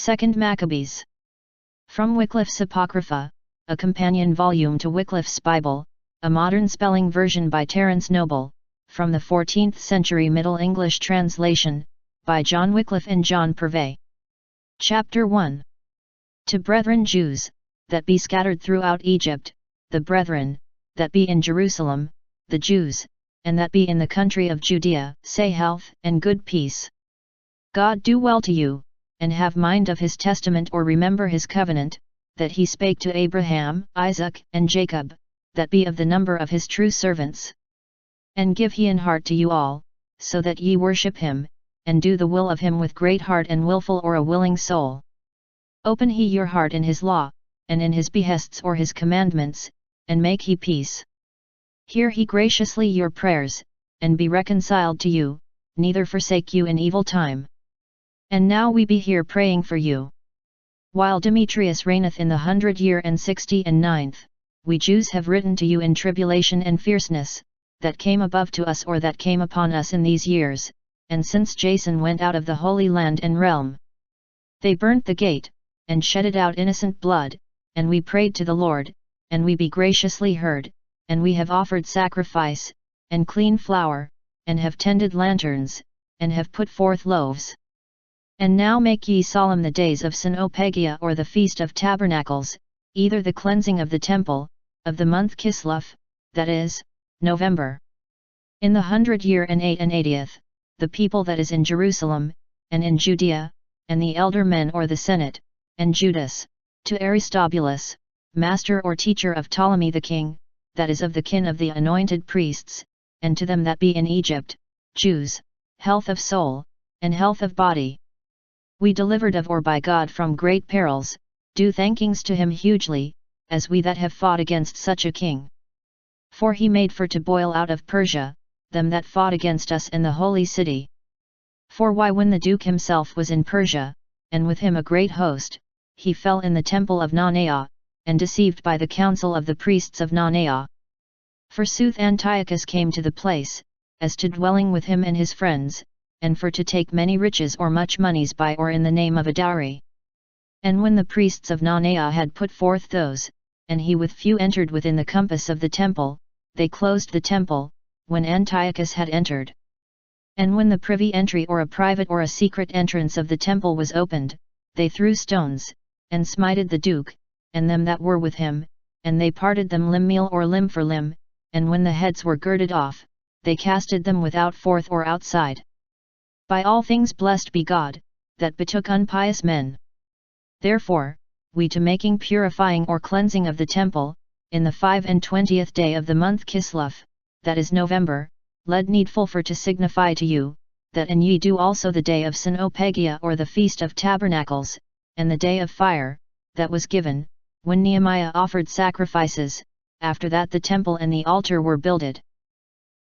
2nd Maccabees. From Wycliffe's Apocrypha, a companion volume to Wycliffe's Bible, a modern spelling version by Terence Noble, from the 14th century Middle English translation, by John Wycliffe and John Purvey. Chapter 1. To brethren Jews, that be scattered throughout Egypt, the brethren, that be in Jerusalem, the Jews, and that be in the country of Judea, say health and good peace. God do well to you, and have mind of his testament or remember his covenant, that he spake to Abraham, Isaac, and Jacob, that be of the number of his true servants. And give he an heart to you all, so that ye worship him, and do the will of him with great heart and wilful or a willing soul. Open he your heart in his law, and in his behests or his commandments, and make he peace. Hear he graciously your prayers, and be reconciled to you, neither forsake you in evil time. And now we be here praying for you. While Demetrius reigneth in the 100 year and 69th, we Jews have written to you in tribulation and fierceness, that came above to us or that came upon us in these years, and since Jason went out of the Holy Land and realm. They burnt the gate, and shedded out innocent blood, and we prayed to the Lord, and we be graciously heard, and we have offered sacrifice, and clean flour, and have tended lanterns, and have put forth loaves. And now make ye solemn the days of Synopegia or the Feast of Tabernacles, either the cleansing of the temple, of the month Kislev, that is, November. In the 100 year and 88th, the people that is in Jerusalem, and in Judea, and the elder men or the senate, and Judas, to Aristobulus, master or teacher of Ptolemy the king, that is of the kin of the anointed priests, and to them that be in Egypt, Jews, health of soul, and health of body. We delivered of or by God from great perils, do thankings to him hugely, as we that have fought against such a king. For he made for to boil out of Persia, them that fought against us in the holy city. For why when the duke himself was in Persia, and with him a great host, he fell in the temple of Nanaea, and deceived by the counsel of the priests of Nanaea. Forsooth Antiochus came to the place, as to dwelling with him and his friends, and for to take many riches or much monies by or in the name of a dowry. And when the priests of Nanaea had put forth those, and he with few entered within the compass of the temple, they closed the temple, when Antiochus had entered. And when the privy entry or a private or a secret entrance of the temple was opened, they threw stones, and smited the duke, and them that were with him, and they parted them limb or limb for limb, and when the heads were girded off, they casted them without forth or outside. By all things blessed be God, that betook unpious men. Therefore, we to making purifying or cleansing of the temple, in the 25th day of the month Kislev, that is November, led needful for to signify to you, that and ye do also the day of Synopegia or the Feast of Tabernacles, and the day of fire, that was given, when Nehemiah offered sacrifices, after that the temple and the altar were builded.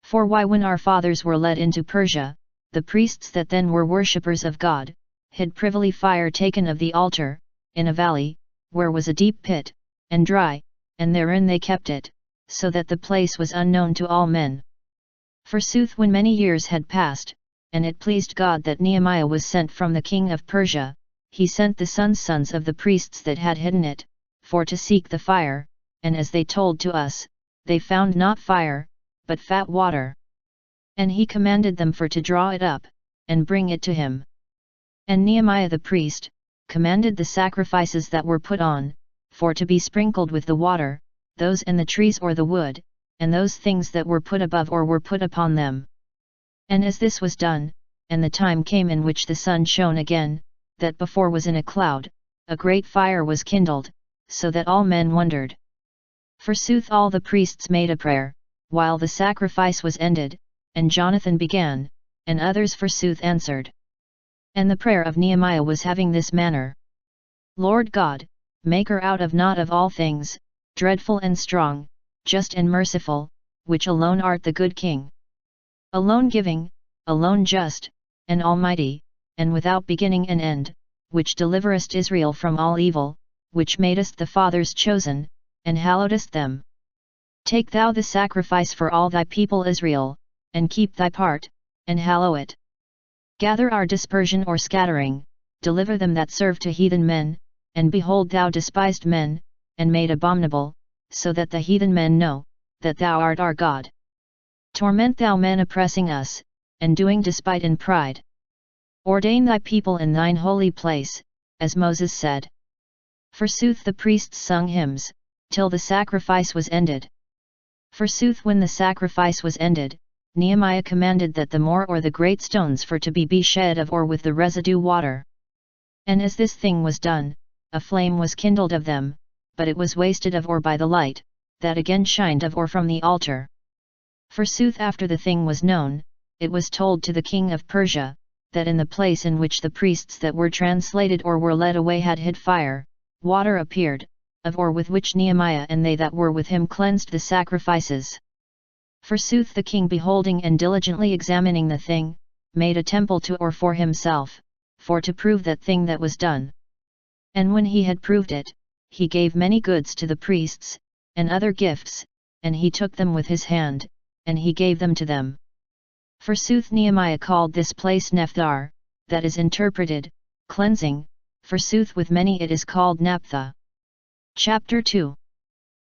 For why when our fathers were led into Persia, the priests that then were worshippers of God, hid privily fire taken of the altar, in a valley, where was a deep pit, and dry, and therein they kept it, so that the place was unknown to all men. Forsooth when many years had passed, and it pleased God that Nehemiah was sent from the king of Persia, he sent the sons of the priests that had hidden it, for to seek the fire, and as they told to us, they found not fire, but fat water. And he commanded them for to draw it up, and bring it to him. And Nehemiah the priest, commanded the sacrifices that were put on, for to be sprinkled with the water, those and the trees or the wood, and those things that were put above or were put upon them. And as this was done, and the time came in which the sun shone again, that before was in a cloud, a great fire was kindled, so that all men wondered. Forsooth all the priests made a prayer, while the sacrifice was ended, and Jonathan began, and others forsooth answered. And the prayer of Nehemiah was having this manner: Lord God, maker out of not of all things, dreadful and strong, just and merciful, which alone art the good King. Alone giving, alone just, and almighty, and without beginning and end, which deliverest Israel from all evil, which madest the fathers chosen, and hallowedest them. Take thou the sacrifice for all thy people Israel, and keep thy part, and hallow it. Gather our dispersion or scattering, deliver them that serve to heathen men, and behold thou despised men, and made abominable, so that the heathen men know, that thou art our God. Torment thou men oppressing us, and doing despite and pride. Ordain thy people in thine holy place, as Moses said. Forsooth the priests sung hymns, till the sacrifice was ended. Forsooth when the sacrifice was ended, Nehemiah commanded that the more or the great stones for to be shed of or with the residue water. And as this thing was done, a flame was kindled of them, but it was wasted of or by the light, that again shined of or from the altar. Forsooth after the thing was known, it was told to the king of Persia, that in the place in which the priests that were translated or were led away had hid fire, water appeared, of or with which Nehemiah and they that were with him cleansed the sacrifices. Forsooth the king beholding and diligently examining the thing, made a temple to or for himself, for to prove that thing that was done. And when he had proved it, he gave many goods to the priests, and other gifts, and he took them with his hand, and he gave them to them. Forsooth Nehemiah called this place Nephthar, that is interpreted, cleansing, forsooth with many it is called Naphtha. Chapter 2.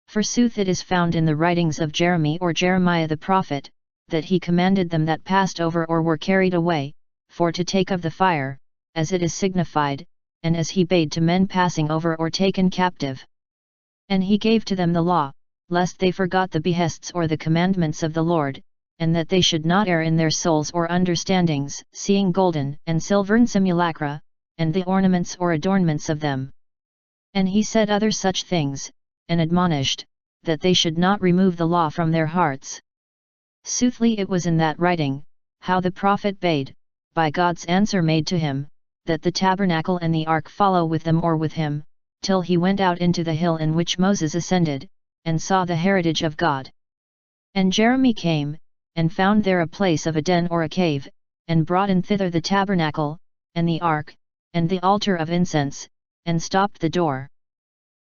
Forsooth it is found in the writings of Jeremy or Jeremiah the prophet, that he commanded them that passed over or were carried away, for to take of the fire, as it is signified, and as he bade to men passing over or taken captive. And he gave to them the law, lest they forgot the behests or the commandments of the Lord, and that they should not err in their souls or understandings, seeing golden and silvern simulacra, and the ornaments or adornments of them. And he said other such things, and admonished, that they should not remove the law from their hearts. Soothly it was in that writing, how the prophet bade, by God's answer made to him, that the tabernacle and the ark follow with them or with him, till he went out into the hill in which Moses ascended, and saw the heritage of God. And Jeremy came, and found there a place of a den or a cave, and brought in thither the tabernacle, and the ark, and the altar of incense, and stopped the door.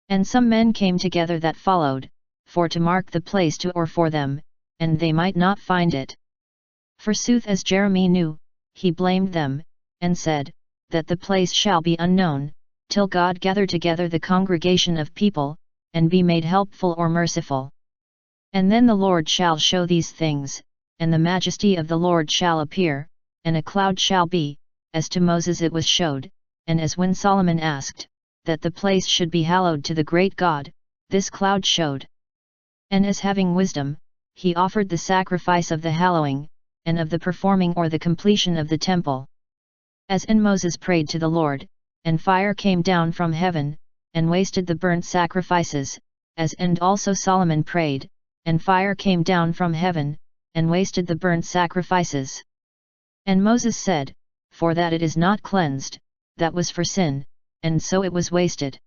And some men came together that followed, for to mark the place to or for them, and they might not find it. Forsooth as Jeremy knew, he blamed them, and said, that the place shall be unknown, till God gather together the congregation of people, and be made helpful or merciful. And then the Lord shall show these things, and the majesty of the Lord shall appear, and a cloud shall be, as to Moses it was showed, and as when Solomon asked, that the place should be hallowed to the great God, this cloud showed. And as having wisdom, he offered the sacrifice of the hallowing, and of the performing or the completion of the temple. As in Moses prayed to the Lord, and fire came down from heaven, and wasted the burnt sacrifices, as and also Solomon prayed, and fire came down from heaven, and wasted the burnt sacrifices. And Moses said, for that it is not cleansed, that was for sin, and so it was wasted.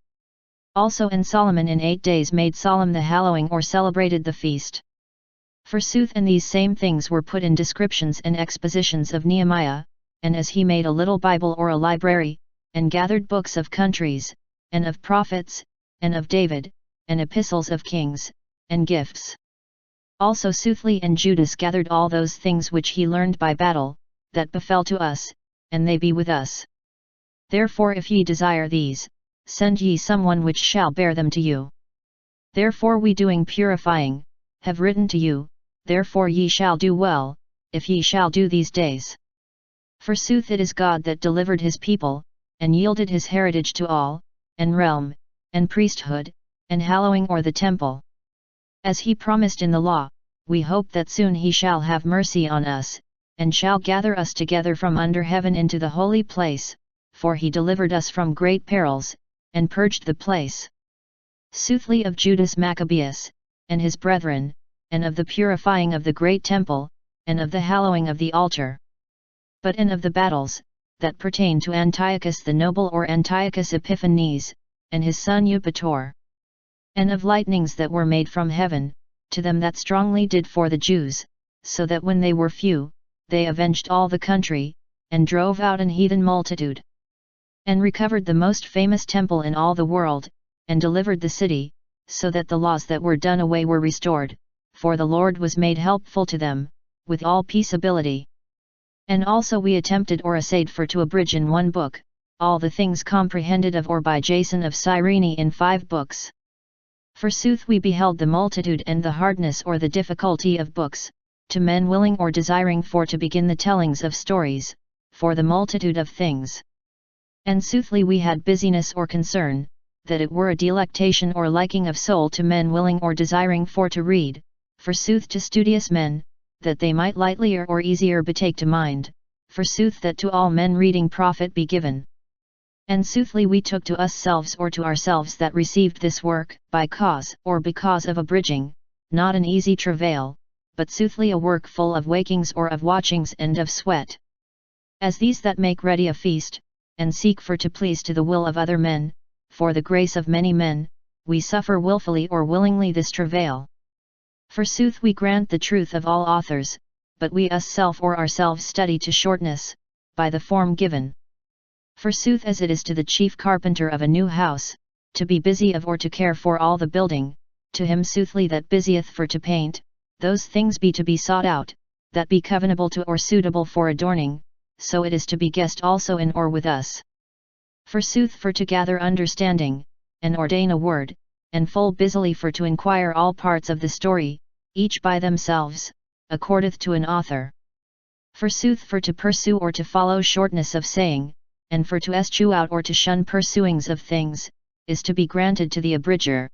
Also and Solomon in 8 days made solemn the hallowing or celebrated the feast. Forsooth and these same things were put in descriptions and expositions of Nehemiah, and as he made a little Bible or a library, and gathered books of countries, and of prophets, and of David, and epistles of kings, and gifts. Also soothly and Judas gathered all those things which he learned by battle, that befell to us, and they be with us. Therefore if ye desire these, send ye someone which shall bear them to you. Therefore we doing purifying, have written to you, therefore ye shall do well, if ye shall do these days. Forsooth it is God that delivered his people, and yielded his heritage to all, and realm, and priesthood, and hallowing or the temple. As he promised in the law, we hope that soon he shall have mercy on us, and shall gather us together from under heaven into the holy place, for he delivered us from great perils, and purged the place. Soothly of Judas Maccabeus, and his brethren, and of the purifying of the great temple, and of the hallowing of the altar. But and of the battles, that pertain to Antiochus the noble or Antiochus Epiphanes, and his son Eupator. And of lightnings that were made from heaven, to them that strongly did for the Jews, so that when they were few, they avenged all the country, and drove out an heathen multitude. And recovered the most famous temple in all the world, and delivered the city, so that the laws that were done away were restored, for the Lord was made helpful to them, with all peaceability. And also we attempted or essayed for to abridge in one book, all the things comprehended of or by Jason of Cyrene in 5 books. Forsooth we beheld the multitude and the hardness or the difficulty of books, to men willing or desiring for to begin the tellings of stories, for the multitude of things. And soothly we had busyness or concern, that it were a delectation or liking of soul to men willing or desiring for to read, forsooth to studious men, that they might lightlier or easier betake to mind, forsooth that to all men reading profit be given. And soothly we took to us selves or to ourselves that received this work, by cause or because of abridging, not an easy travail, but soothly a work full of wakings or of watchings and of sweat. As these that make ready a feast, and seek for to please to the will of other men, for the grace of many men, we suffer wilfully or willingly this travail. Forsooth we grant the truth of all authors, but we us self or ourselves study to shortness, by the form given. Forsooth as it is to the chief carpenter of a new house, to be busy of or to care for all the building, to him soothly that busieth for to paint, those things be to be sought out, that be covenable to or suitable for adorning, so it is to be guessed also in or with us. Forsooth for to gather understanding, and ordain a word, and full busily for to inquire all parts of the story, each by themselves, accordeth to an author. Forsooth for to pursue or to follow shortness of saying, and for to eschew out or to shun pursuings of things, is to be granted to the abridger.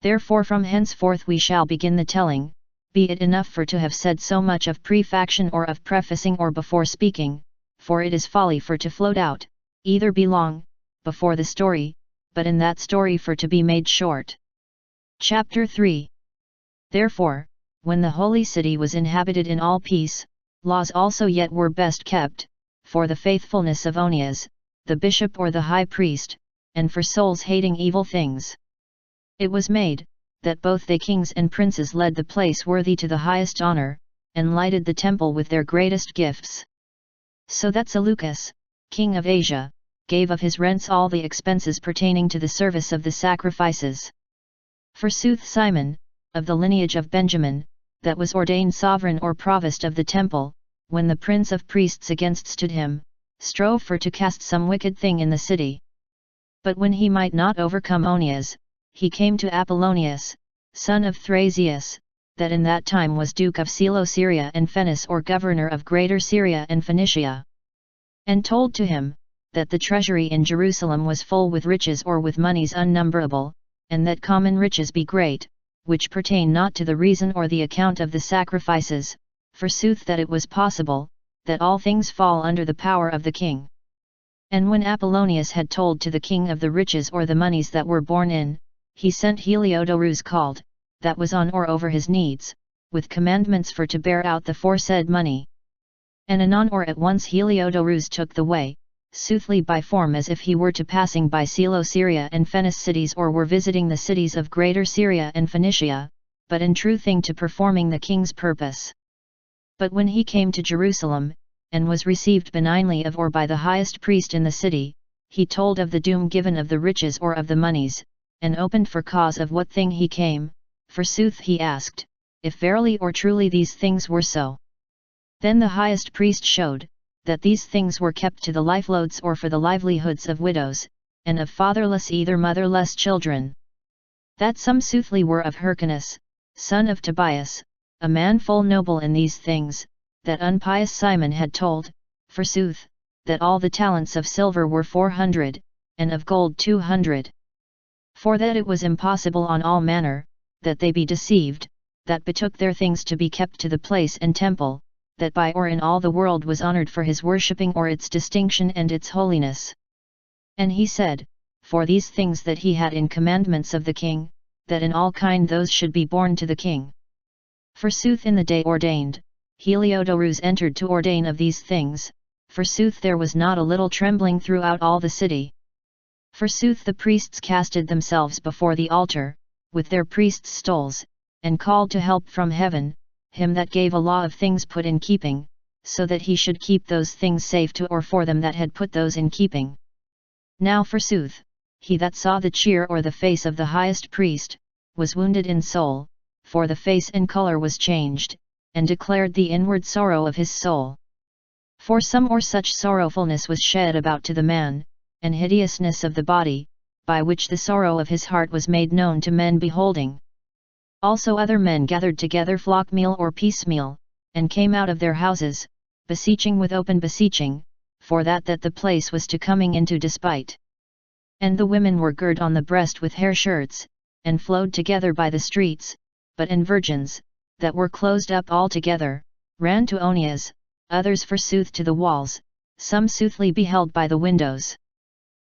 Therefore from henceforth we shall begin the telling, be it enough for to have said so much of prefaction or of prefacing or before speaking, for it is folly for to float out, either be long, before the story, but in that story for to be made short. Chapter 3. Therefore, when the holy city was inhabited in all peace, laws also yet were best kept, for the faithfulness of Onias, the bishop or the high priest, and for souls hating evil things. It was made, that both they kings and princes led the place worthy to the highest honor, and lighted the temple with their greatest gifts. So that Seleucus, king of Asia, gave of his rents all the expenses pertaining to the service of the sacrifices. Forsooth Simon, of the lineage of Benjamin, that was ordained sovereign or provost of the temple, when the prince of priests against stood him, strove for to cast some wicked thing in the city. But when he might not overcome Onias, he came to Apollonius, son of Thrasias, that in that time was duke of Coele and Phenis or governor of Greater Syria and Phoenicia. And told to him, that the treasury in Jerusalem was full with riches or with monies unnumberable, and that common riches be great, which pertain not to the reason or the account of the sacrifices, forsooth that it was possible, that all things fall under the power of the king. And when Apollonius had told to the king of the riches or the monies that were borne in, he sent Heliodorus called, that was on or over his needs, with commandments for to bear out the foresaid money. And anon or at once Heliodorus took the way, soothly by form as if he were to passing by Coele and Phenis cities or were visiting the cities of Greater Syria and Phoenicia, but in true thing to performing the king's purpose. But when he came to Jerusalem, and was received benignly of or by the highest priest in the city, he told of the doom given of the riches or of the monies, and opened for cause of what thing he came, forsooth he asked, if verily or truly these things were so. Then the highest priest showed, that these things were kept to the lifeloads or for the livelihoods of widows, and of fatherless either motherless children. That some soothly were of Hyrcanus, son of Tobias, a man full noble in these things, that unpious Simon had told, forsooth, that all the talents of silver were 400, and of gold 200. For that it was impossible on all manner, that they be deceived, that betook their things to be kept to the place and temple, that by or in all the world was honored for his worshipping or its distinction and its holiness. And he said, for these things that he had in commandments of the king, that in all kind those should be born to the king. Forsooth in the day ordained, Heliodorus entered to ordain of these things, forsooth there was not a little trembling throughout all the city. Forsooth the priests casted themselves before the altar, with their priests' stoles, and called to help from heaven, him that gave a law of things put in keeping, so that he should keep those things safe to or for them that had put those in keeping. Now forsooth, he that saw the cheer or the face of the highest priest, was wounded in soul, for the face and color was changed, and declared the inward sorrow of his soul. For some or such sorrowfulness was shed about to the man, and hideousness of the body, by which the sorrow of his heart was made known to men beholding. Also other men gathered together flock meal or piecemeal, and came out of their houses, beseeching with open beseeching, for that the place was to coming into despite. And the women were girt on the breast with hair shirts, and flowed together by the streets, but in virgins, that were closed up altogether, ran to Onias, others forsooth to the walls, some soothly beheld by the windows.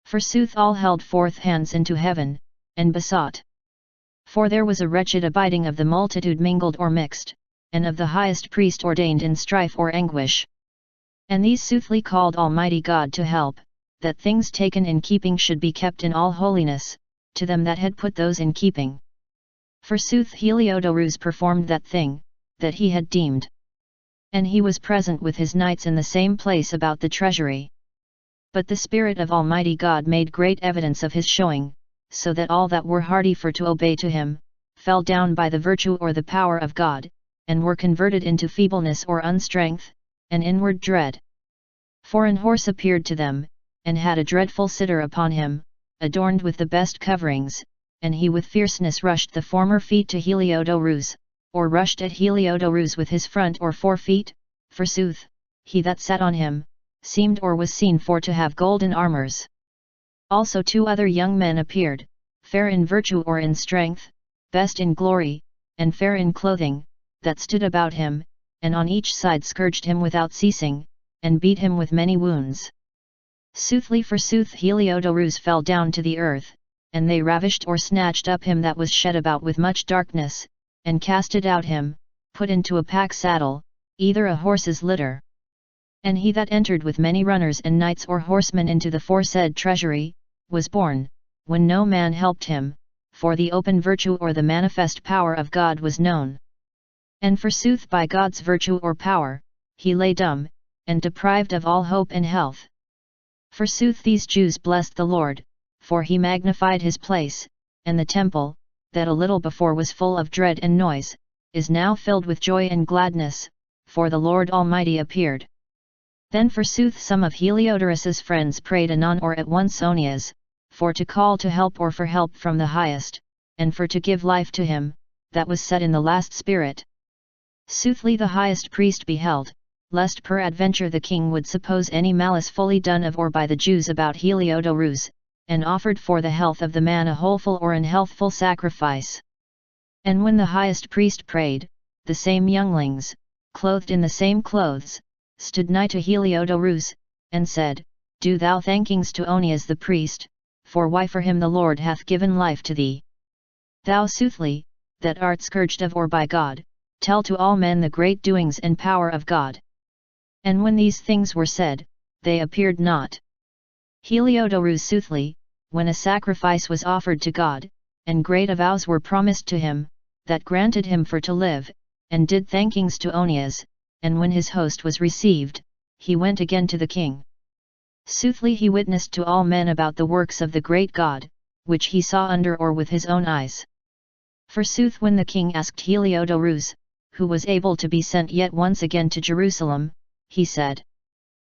Forsooth all held forth hands into heaven, and besought. For there was a wretched abiding of the multitude mingled or mixed, and of the highest priest ordained in strife or anguish. And these soothly called Almighty God to help, that things taken in keeping should be kept in all holiness, to them that had put those in keeping. Forsooth Heliodorus performed that thing, that he had deemed. And he was present with his knights in the same place about the treasury. But the Spirit of Almighty God made great evidence of his showing, so that all that were hardy for to obey to him, fell down by the virtue or the power of God, and were converted into feebleness or unstrength, and inward dread. For an horse appeared to them, and had a dreadful sitter upon him, adorned with the best coverings, and he with fierceness rushed the former feet to Heliodorus, or rushed at Heliodorus with his front or fore feet. Forsooth, he that sat on him, seemed or was seen for to have golden armors. Also 2 other young men appeared, fair in virtue or in strength, best in glory, and fair in clothing, that stood about him, and on each side scourged him without ceasing, and beat him with many wounds. Soothly forsooth Heliodorus fell down to the earth, and they ravished or snatched up him that was shed about with much darkness, and casted out him, put into a pack saddle, either a horse's litter. And he that entered with many runners and knights or horsemen into the foresaid treasury, was born, when no man helped him, for the open virtue or the manifest power of God was known. And forsooth by God's virtue or power, he lay dumb, and deprived of all hope and health. Forsooth these Jews blessed the Lord, for he magnified his place, and the temple, that a little before was full of dread and noise, is now filled with joy and gladness, for the Lord Almighty appeared. Then forsooth some of Heliodorus's friends prayed anon or at once Onias, for to call to help or for help from the highest, and for to give life to him, that was set in the last spirit. Soothly the highest priest beheld, lest peradventure the king would suppose any malice fully done of or by the Jews about Heliodorus, and offered for the health of the man a wholeful or unhealthful sacrifice. And when the highest priest prayed, the same younglings, clothed in the same clothes, stood nigh to Heliodorus, and said, Do thou thankings to Onias the priest, for why for him the Lord hath given life to thee. Thou soothly, that art scourged of or by God, tell to all men the great doings and power of God. And when these things were said, they appeared not. Heliodorus soothly, when a sacrifice was offered to God, and great vows were promised to him, that granted him for to live, and did thankings to Onias, and when his host was received, he went again to the king. Soothly he witnessed to all men about the works of the great God, which he saw under or with his own eyes. Forsooth when the king asked Heliodorus, who was able to be sent yet once again to Jerusalem, he said,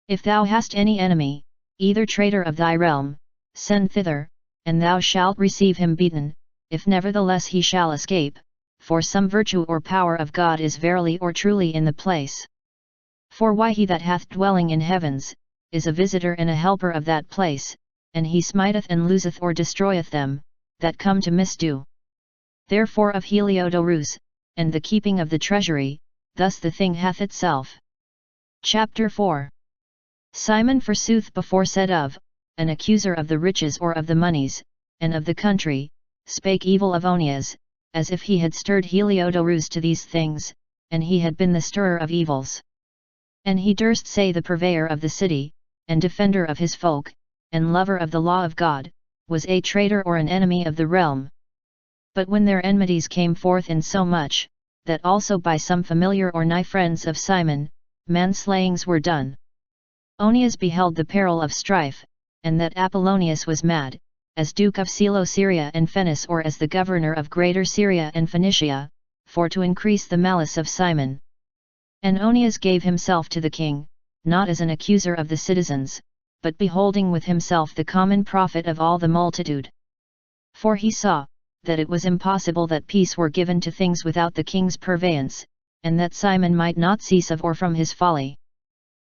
If thou hast any enemy, either traitor of thy realm, send thither, and thou shalt receive him beaten, if nevertheless he shall escape, for some virtue or power of God is verily or truly in the place. For why he that hath dwelling in heavens, is a visitor and a helper of that place, and he smiteth and loseth or destroyeth them, that come to misdo. Therefore of Heliodorus, and the keeping of the treasury, thus the thing hath itself. Chapter 4. Simon forsooth before said of, an accuser of the riches or of the monies, and of the country, spake evil of Onias, as if he had stirred Heliodorus to these things, and he had been the stirrer of evils. And he durst say the purveyor of the city, and defender of his folk, and lover of the law of God, was a traitor or an enemy of the realm. But when their enmities came forth in so much, that also by some familiar or nigh friends of Simon, manslayings were done. Onias beheld the peril of strife, and that Apollonius was mad, as Duke of Syria and Phoenice or as the governor of Greater Syria and Phoenicia, for to increase the malice of Simon. And Onias gave himself to the king, not as an accuser of the citizens, but beholding with himself the common profit of all the multitude. For he saw, that it was impossible that peace were given to things without the king's purveyance, and that Simon might not cease of or from his folly.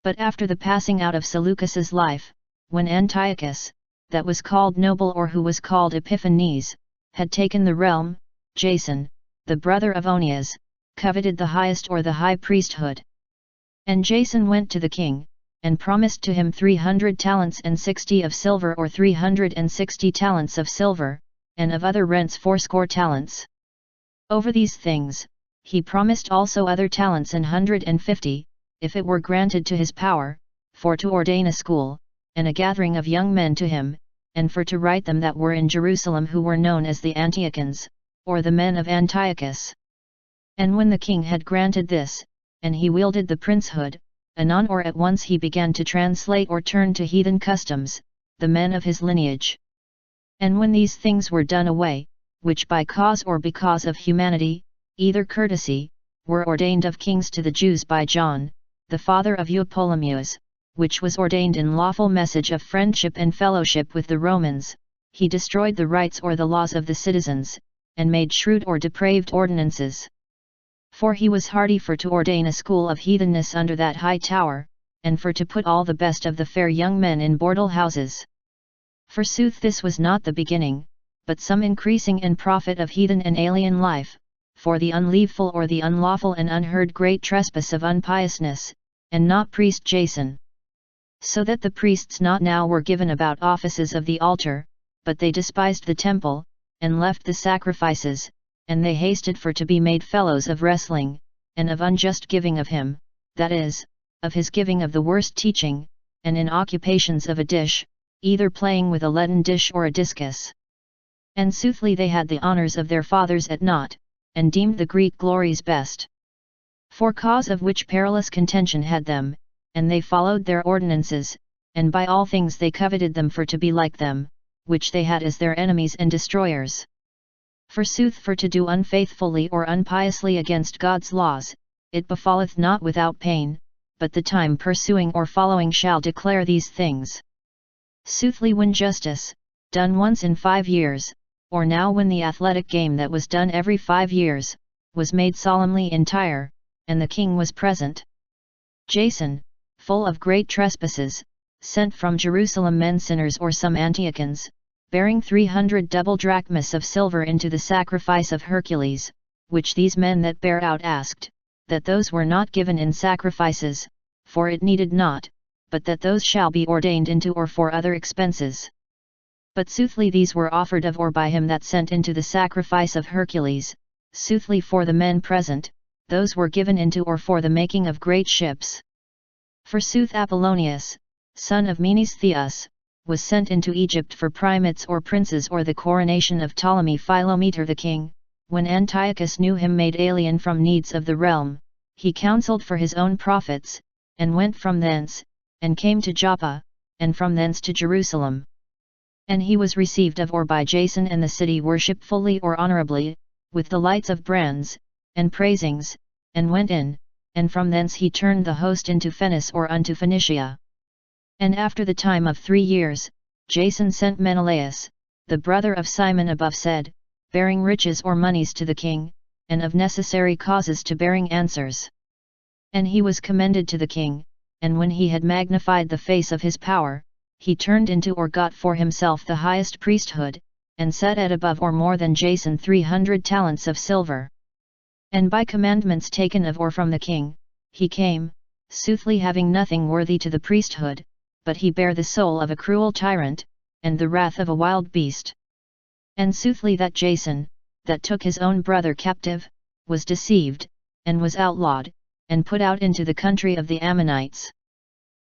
But after the passing out of Seleucus's life, when Antiochus, that was called noble or who was called Epiphanes, had taken the realm, Jason, the brother of Onias, coveted the highest or the high priesthood. And Jason went to the king, and promised to him 300 talents and 60 of silver or 360 talents of silver, and of other rents 80 talents. Over these things, he promised also other talents 150, if it were granted to his power, for to ordain a school, and a gathering of young men to him, and for to write them that were in Jerusalem who were known as the Antiochans, or the men of Antiochus. And when the king had granted this, and he wielded the princehood, anon or at once he began to translate or turn to heathen customs, the men of his lineage. And when these things were done away, which by cause or because of humanity, either courtesy, were ordained of kings to the Jews by John, the father of Eupolemus, which was ordained in lawful message of friendship and fellowship with the Romans, he destroyed the rights or the laws of the citizens, and made shrewd or depraved ordinances. For he was hardy for to ordain a school of heathenness under that high tower, and for to put all the best of the fair young men in bordel houses. Forsooth this was not the beginning, but some increasing in profit of heathen and alien life, for the unleaveful or the unlawful and unheard great trespass of unpiousness, and not priest Jason. So that the priests not now were given about offices of the altar, but they despised the temple, and left the sacrifices, and they hasted for to be made fellows of wrestling, and of unjust giving of him, that is, of his giving of the worst teaching, and in occupations of a dish, either playing with a leaden dish or a discus. And soothly they had the honours of their fathers at naught, and deemed the Greek glories best. For cause of which perilous contention had them, and they followed their ordinances, and by all things they coveted them for to be like them, which they had as their enemies and destroyers. Forsooth for to do unfaithfully or unpiously against God's laws, it befalleth not without pain, but the time pursuing or following shall declare these things. Soothly when justice, done once in 5 years, or now when the athletic game that was done every 5 years, was made solemnly entire, and the king was present. Jason, full of great trespasses, sent from Jerusalem men sinners or some Antiochans, bearing 300 double drachmas of silver into the sacrifice of Hercules, which these men that bare out asked, that those were not given in sacrifices, for it needed not, but that those shall be ordained into or for other expenses. But soothly these were offered of or by him that sent into the sacrifice of Hercules, soothly for the men present, those were given into or for the making of great ships. Forsooth Apollonius, son of Menestheus, was sent into Egypt for primates or princes or the coronation of Ptolemy Philometor the king. When Antiochus knew him made alien from needs of the realm, he counselled for his own profits, and went from thence, and came to Joppa, and from thence to Jerusalem. And he was received of or by Jason and the city worshipfully or honourably, with the lights of brands, and praisings, and went in, and from thence he turned the host into Phenice or unto Phoenicia. And after the time of 3 years, Jason sent Menelaus, the brother of Simon above said, bearing riches or moneys to the king, and of necessary causes to bearing answers. And he was commended to the king, and when he had magnified the face of his power, he turned into or got for himself the highest priesthood, and set at above or more than Jason 300 talents of silver. And by commandments taken of or from the king, he came, soothly having nothing worthy to the priesthood, but he bare the soul of a cruel tyrant, and the wrath of a wild beast. And soothly that Jason, that took his own brother captive, was deceived, and was outlawed, and put out into the country of the Ammonites.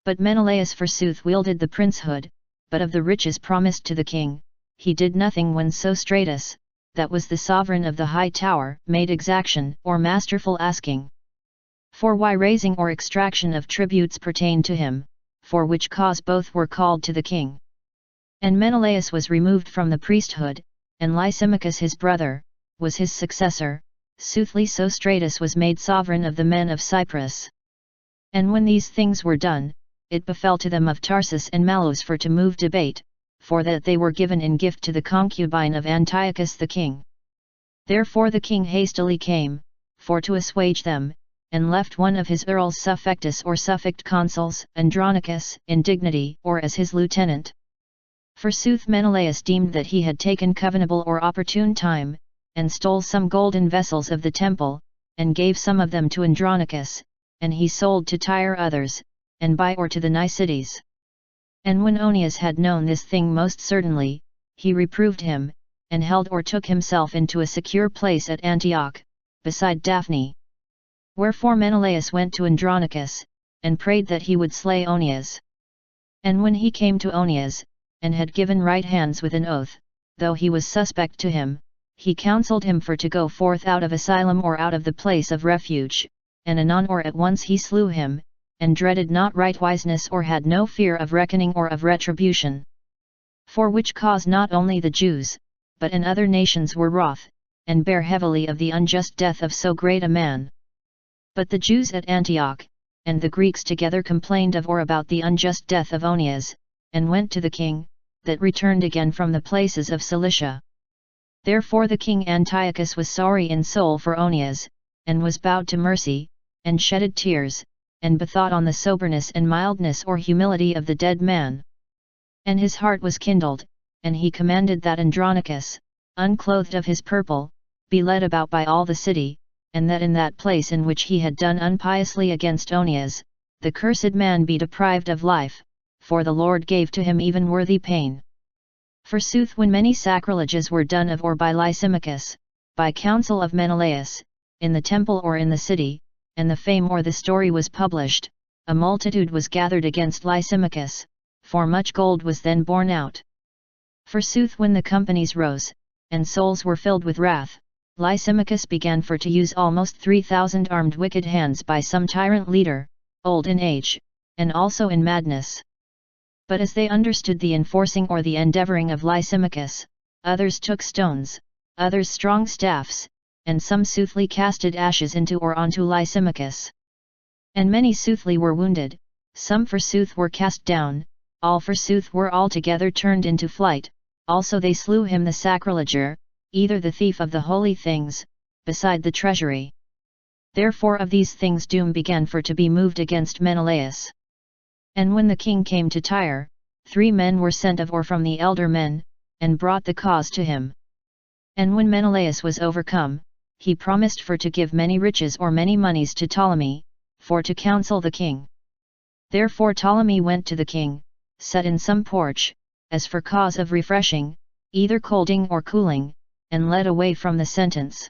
But Menelaus forsooth wielded the princehood, but of the riches promised to the king, he did nothing when Sostratus, that was the sovereign of the high tower, made exaction or masterful asking. For why raising or extraction of tributes pertained to him, for which cause both were called to the king. And Menelaus was removed from the priesthood, and Lysimachus his brother, was his successor. Soothly Sostratus was made sovereign of the men of Cyprus. And when these things were done, it befell to them of Tarsus and Malus for to move debate, for that they were given in gift to the concubine of Antiochus the king. Therefore the king hastily came, for to assuage them, and left one of his earls suffectus or suffect consuls, Andronicus, in dignity or as his lieutenant. Forsooth Menelaus deemed that he had taken covenable or opportune time, and stole some golden vessels of the temple, and gave some of them to Andronicus, and he sold to Tyre others, and by or to the nigh cities. And when Onias had known this thing most certainly, he reproved him, and held or took himself into a secure place at Antioch, beside Daphne. Wherefore Menelaus went to Andronicus, and prayed that he would slay Onias. And when he came to Onias, and had given right hands with an oath, though he was suspect to him, he counselled him for to go forth out of asylum or out of the place of refuge, and anon or at once he slew him, and dreaded not rightwiseness or had no fear of reckoning or of retribution. For which cause not only the Jews, but in other nations were wroth, and bare heavily of the unjust death of so great a man. But the Jews at Antioch, and the Greeks together complained of or about the unjust death of Onias, and went to the king, that returned again from the places of Cilicia. Therefore the king Antiochus was sorry in soul for Onias, and was bowed to mercy, and shedded tears, and bethought on the soberness and mildness or humility of the dead man. And his heart was kindled, and he commanded that Andronicus, unclothed of his purple, be led about by all the city, and that in that place in which he had done unpiously against Onias, the cursed man be deprived of life, for the Lord gave to him even worthy pain. Forsooth when many sacrileges were done of or by Lysimachus, by counsel of Menelaus, in the temple or in the city, and the fame or the story was published, a multitude was gathered against Lysimachus, for much gold was then borne out. Forsooth when the companies rose, and souls were filled with wrath, Lysimachus began for to use almost 3,000 armed wicked hands by some tyrant leader, old in age, and also in madness. But as they understood the enforcing or the endeavouring of Lysimachus, others took stones, others strong staffs, and some soothly casted ashes into or onto Lysimachus. And many soothly were wounded, some forsooth were cast down, all forsooth were altogether turned into flight, also they slew him the sacrileger, either the thief of the holy things, beside the treasury. Therefore of these things doom began for to be moved against Menelaus. And when the king came to Tyre, 3 men were sent of or from the elder men, and brought the cause to him. And when Menelaus was overcome, he promised for to give many riches or many monies to Ptolemy, for to counsel the king. Therefore Ptolemy went to the king, sat in some porch, as for cause of refreshing, either colding or cooling, and led away from the sentence.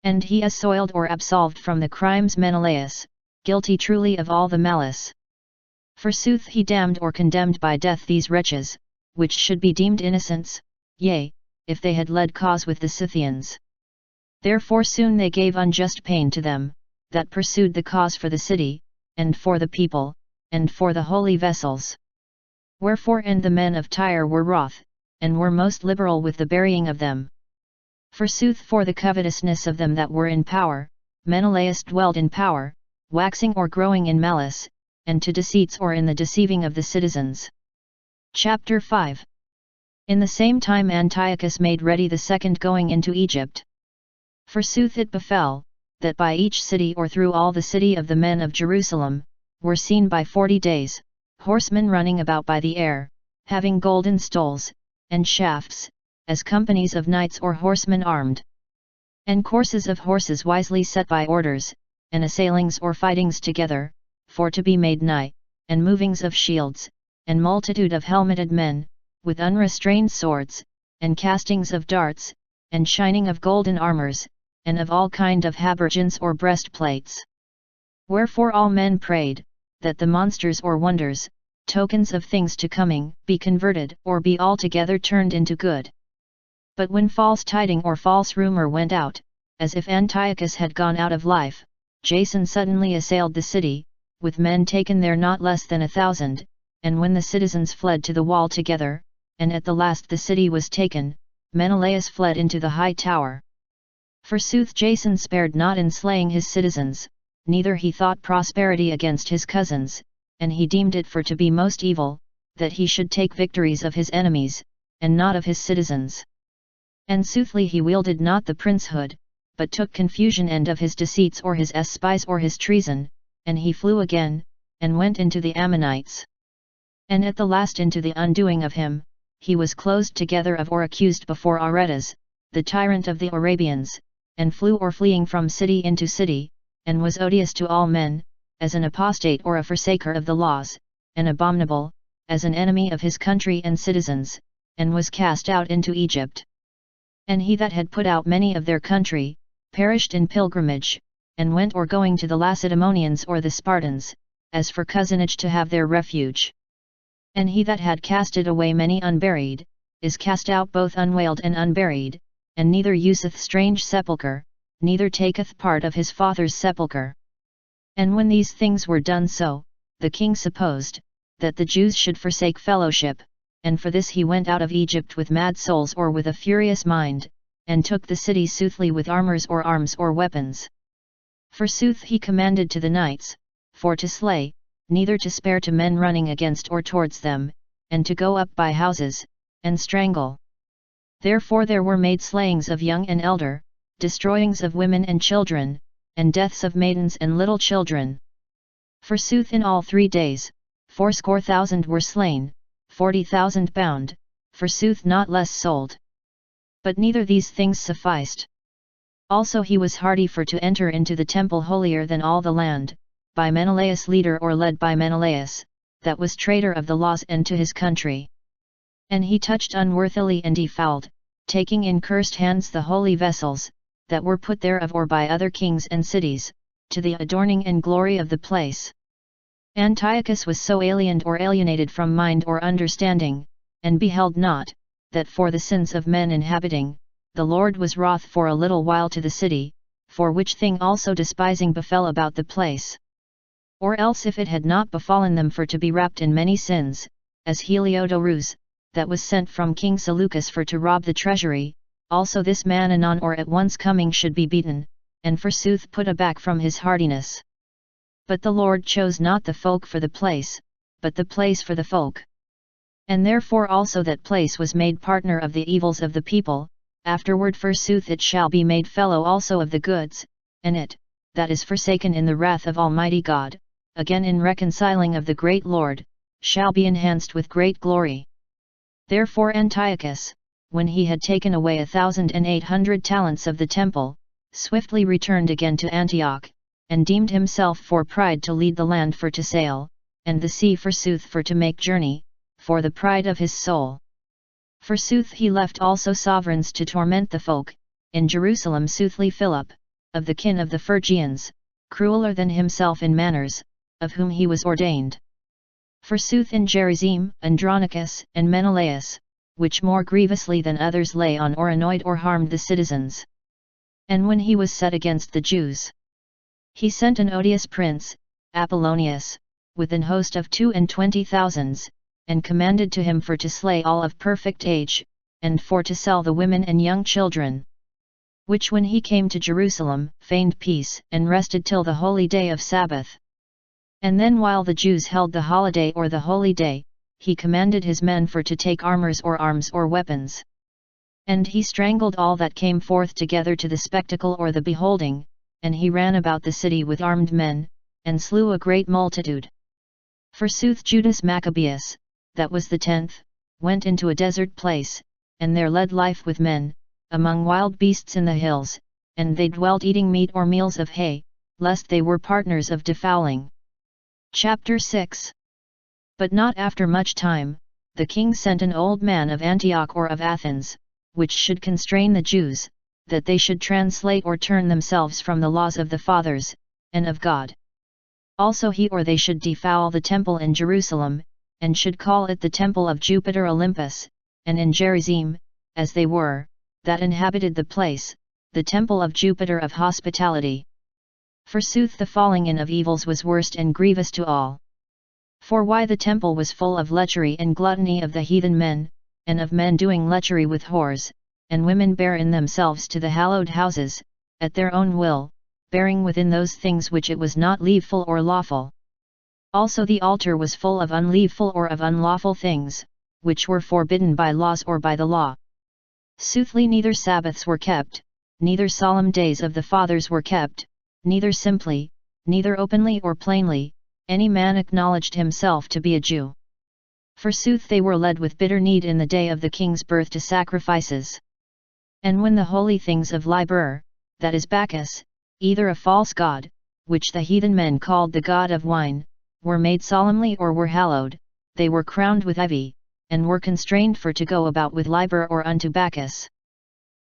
And he assoiled or absolved from the crimes Menelaus, guilty truly of all the malice. Forsooth he damned or condemned by death these wretches, which should be deemed innocents, yea, if they had led cause with the Scythians. Therefore soon they gave unjust pain to them, that pursued the cause for the city, and for the people, and for the holy vessels. Wherefore and the men of Tyre were wroth, and were most liberal with the burying of them. Forsooth for the covetousness of them that were in power, Menelaus dwelled in power, waxing or growing in malice, and to deceits or in the deceiving of the citizens. Chapter 5. In the same time Antiochus made ready the second going into Egypt. Forsooth it befell, that by each city or through all the city of the men of Jerusalem, were seen by 40 days, horsemen running about by the air, having golden stoles, and shafts, as companies of knights or horsemen armed. And courses of horses wisely set by orders, and assailings or fightings together, for to be made nigh, and movings of shields, and multitude of helmeted men, with unrestrained swords, and castings of darts, and shining of golden armours, and of all kind of habergeons or breastplates. Wherefore all men prayed, that the monsters or wonders, tokens of things to coming, be converted or be altogether turned into good. But when false tiding or false rumour went out, as if Antiochus had gone out of life, Jason suddenly assailed the city, with men taken there not less than 1,000, and when the citizens fled to the wall together, and at the last the city was taken, Menelaus fled into the high tower. Forsooth Jason spared not in slaying his citizens, neither he thought prosperity against his cousins, and he deemed it for to be most evil, that he should take victories of his enemies, and not of his citizens. And soothly he wielded not the princehood, but took confusion and of his deceits or his spies or his treason, and he flew again, and went into the Ammonites. And at the last into the undoing of him, he was closed together of or accused before Aretas, the tyrant of the Arabians, and flew or fleeing from city into city, and was odious to all men, as an apostate or a forsaker of the laws, and abominable, as an enemy of his country and citizens, and was cast out into Egypt. And he that had put out many of their country, perished in pilgrimage, and went or going to the Lacedaemonians or the Spartans, as for cousinage to have their refuge. And he that had casted away many unburied, is cast out both unwailed and unburied, and neither useth strange sepulchre, neither taketh part of his father's sepulchre. And when these things were done so, the king supposed, that the Jews should forsake fellowship, and for this he went out of Egypt with mad souls or with a furious mind, and took the city soothly with armors or arms or weapons. Forsooth he commanded to the knights, for to slay, neither to spare to men running against or towards them, and to go up by houses, and strangle. Therefore there were made slayings of young and elder, destroyings of women and children, and deaths of maidens and little children. Forsooth in all 3 days, 80,000 were slain, 40,000 bound, forsooth not less sold. But neither these things sufficed. Also he was hardy for to enter into the temple holier than all the land, by Menelaus leader or led by Menelaus, that was traitor of the laws and to his country. And he touched unworthily and defiled, taking in cursed hands the holy vessels, that were put thereof or by other kings and cities, to the adorning and glory of the place. Antiochus was so aliened or alienated from mind or understanding, and beheld not, that for the sins of men inhabiting, the Lord was wroth for a little while to the city, for which thing also despising befell about the place. Or else if it had not befallen them for to be wrapped in many sins, as Heliodorus, that was sent from King Seleucus for to rob the treasury, also this man anon or at once coming should be beaten, and forsooth put aback from his hardiness. But the Lord chose not the folk for the place, but the place for the folk. And therefore also that place was made partner of the evils of the people, afterward forsooth it shall be made fellow also of the goods, and it, that is forsaken in the wrath of Almighty God, again in reconciling of the great Lord, shall be enhanced with great glory. Therefore Antiochus, when he had taken away 1,800 talents of the temple, swiftly returned again to Antioch, and deemed himself for pride to lead the land for to sail, and the sea forsooth for to make journey, for the pride of his soul. Forsooth he left also sovereigns to torment the folk, in Jerusalem soothly Philip, of the kin of the Phrygians, crueller than himself in manners, of whom he was ordained. Forsooth in Gerizim, Andronicus, and Menelaus, which more grievously than others lay on or annoyed or harmed the citizens. And when he was set against the Jews, he sent an odious prince, Apollonius, with an host of 22,000, and commanded to him for to slay all of perfect age, and for to sell the women and young children. Which when he came to Jerusalem, feigned peace, and rested till the holy day of Sabbath. And then while the Jews held the holiday or the holy day, he commanded his men for to take armors or arms or weapons. And he strangled all that came forth together to the spectacle or the beholding, and he ran about the city with armed men, and slew a great multitude. Forsooth Judas Maccabeus, that was the 10th, went into a desert place, and there led life with men, among wild beasts in the hills, and they dwelt eating meat or meals of hay, lest they were partners of defouling. Chapter 6. But not after much time, the king sent an old man of Antioch or of Athens, which should constrain the Jews, that they should translate or turn themselves from the laws of the fathers, and of God. Also he or they should defoul the temple in Jerusalem, and should call it the temple of Jupiter Olympus, and in Gerizim, as they were, that inhabited the place, the temple of Jupiter of hospitality. Forsooth the falling in of evils was worst and grievous to all. For why the temple was full of lechery and gluttony of the heathen men, and of men doing lechery with whores, and women bare in themselves to the hallowed houses, at their own will, bearing within those things which it was not leaveful or lawful. Also the altar was full of unleaveful or of unlawful things, which were forbidden by laws or by the law. Soothly neither Sabbaths were kept, neither solemn days of the fathers were kept, neither simply, neither openly or plainly, any man acknowledged himself to be a Jew. Forsooth they were led with bitter need in the day of the king's birth to sacrifices. And when the holy things of Liber, that is Bacchus, either a false god, which the heathen men called the god of wine, were made solemnly or were hallowed, they were crowned with ivy, and were constrained for to go about with Liber or unto Bacchus.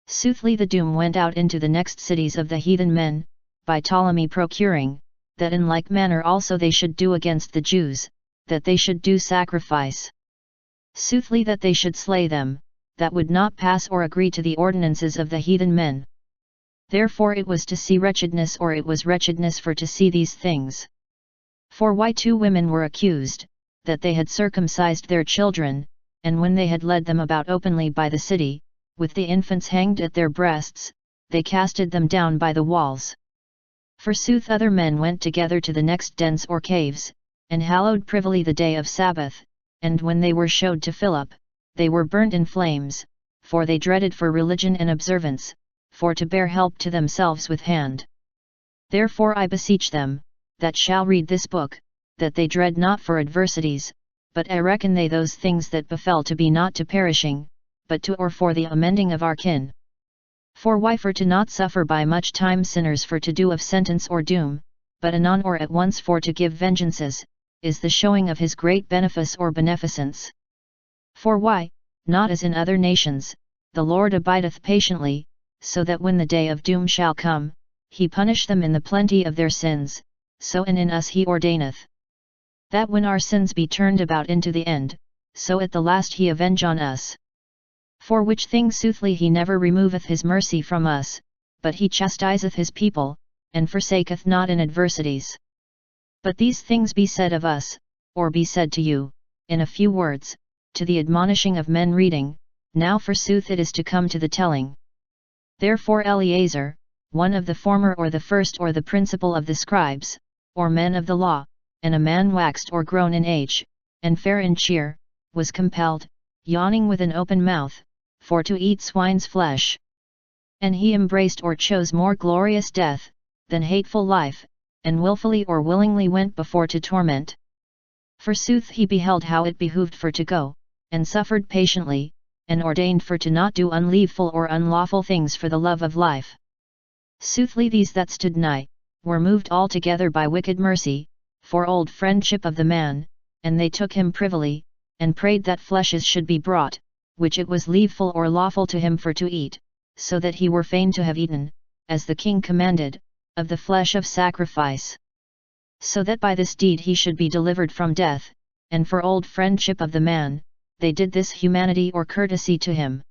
Soothly the doom went out into the next cities of the heathen men, by Ptolemy procuring, that in like manner also they should do against the Jews, that they should do sacrifice. Soothly that they should slay them, that would not pass or agree to the ordinances of the heathen men. Therefore it was to see wretchedness or it was wretchedness for to see these things. For why 2 women were accused, that they had circumcised their children, and when they had led them about openly by the city, with the infants hanged at their breasts, they casted them down by the walls. Forsooth other men went together to the next dens or caves, and hallowed privily the day of Sabbath, and when they were showed to Philip, they were burnt in flames, for they dreaded for religion and observance, for to bear help to themselves with hand. Therefore I beseech them, that shall read this book, that they dread not for adversities, but I reckon they those things that befell to be not to perishing, but to or for the amending of our kin. For why for to not suffer by much time sinners for to do of sentence or doom, but anon or at once for to give vengeances, is the showing of his great benefice or beneficence. For why, not as in other nations, the Lord abideth patiently, so that when the day of doom shall come, he punish them in the plenty of their sins, so and in us he ordaineth, that when our sins be turned about into the end, so at the last he avenge on us. For which thing soothly he never removeth his mercy from us, but he chastiseth his people, and forsaketh not in adversities. But these things be said of us, or be said to you, in a few words, to the admonishing of men reading, now forsooth it is to come to the telling. Therefore Eleazar, one of the former or the first or the principal of the scribes, or men of the law, and a man waxed or grown in age, and fair in cheer, was compelled, yawning with an open mouth, for to eat swine's flesh. And he embraced or chose more glorious death, than hateful life, and wilfully or willingly went before to torment. Forsooth he beheld how it behooved for to go, and suffered patiently, and ordained for to not do unleaveful or unlawful things for the love of life. Soothly these that stood nigh, were moved altogether by wicked mercy, for old friendship of the man, and they took him privily, and prayed that fleshes should be brought, which it was leaveful or lawful to him for to eat, so that he were fain to have eaten, as the king commanded, of the flesh of sacrifice. So that by this deed he should be delivered from death, and for old friendship of the man, they did this humanity or courtesy to him.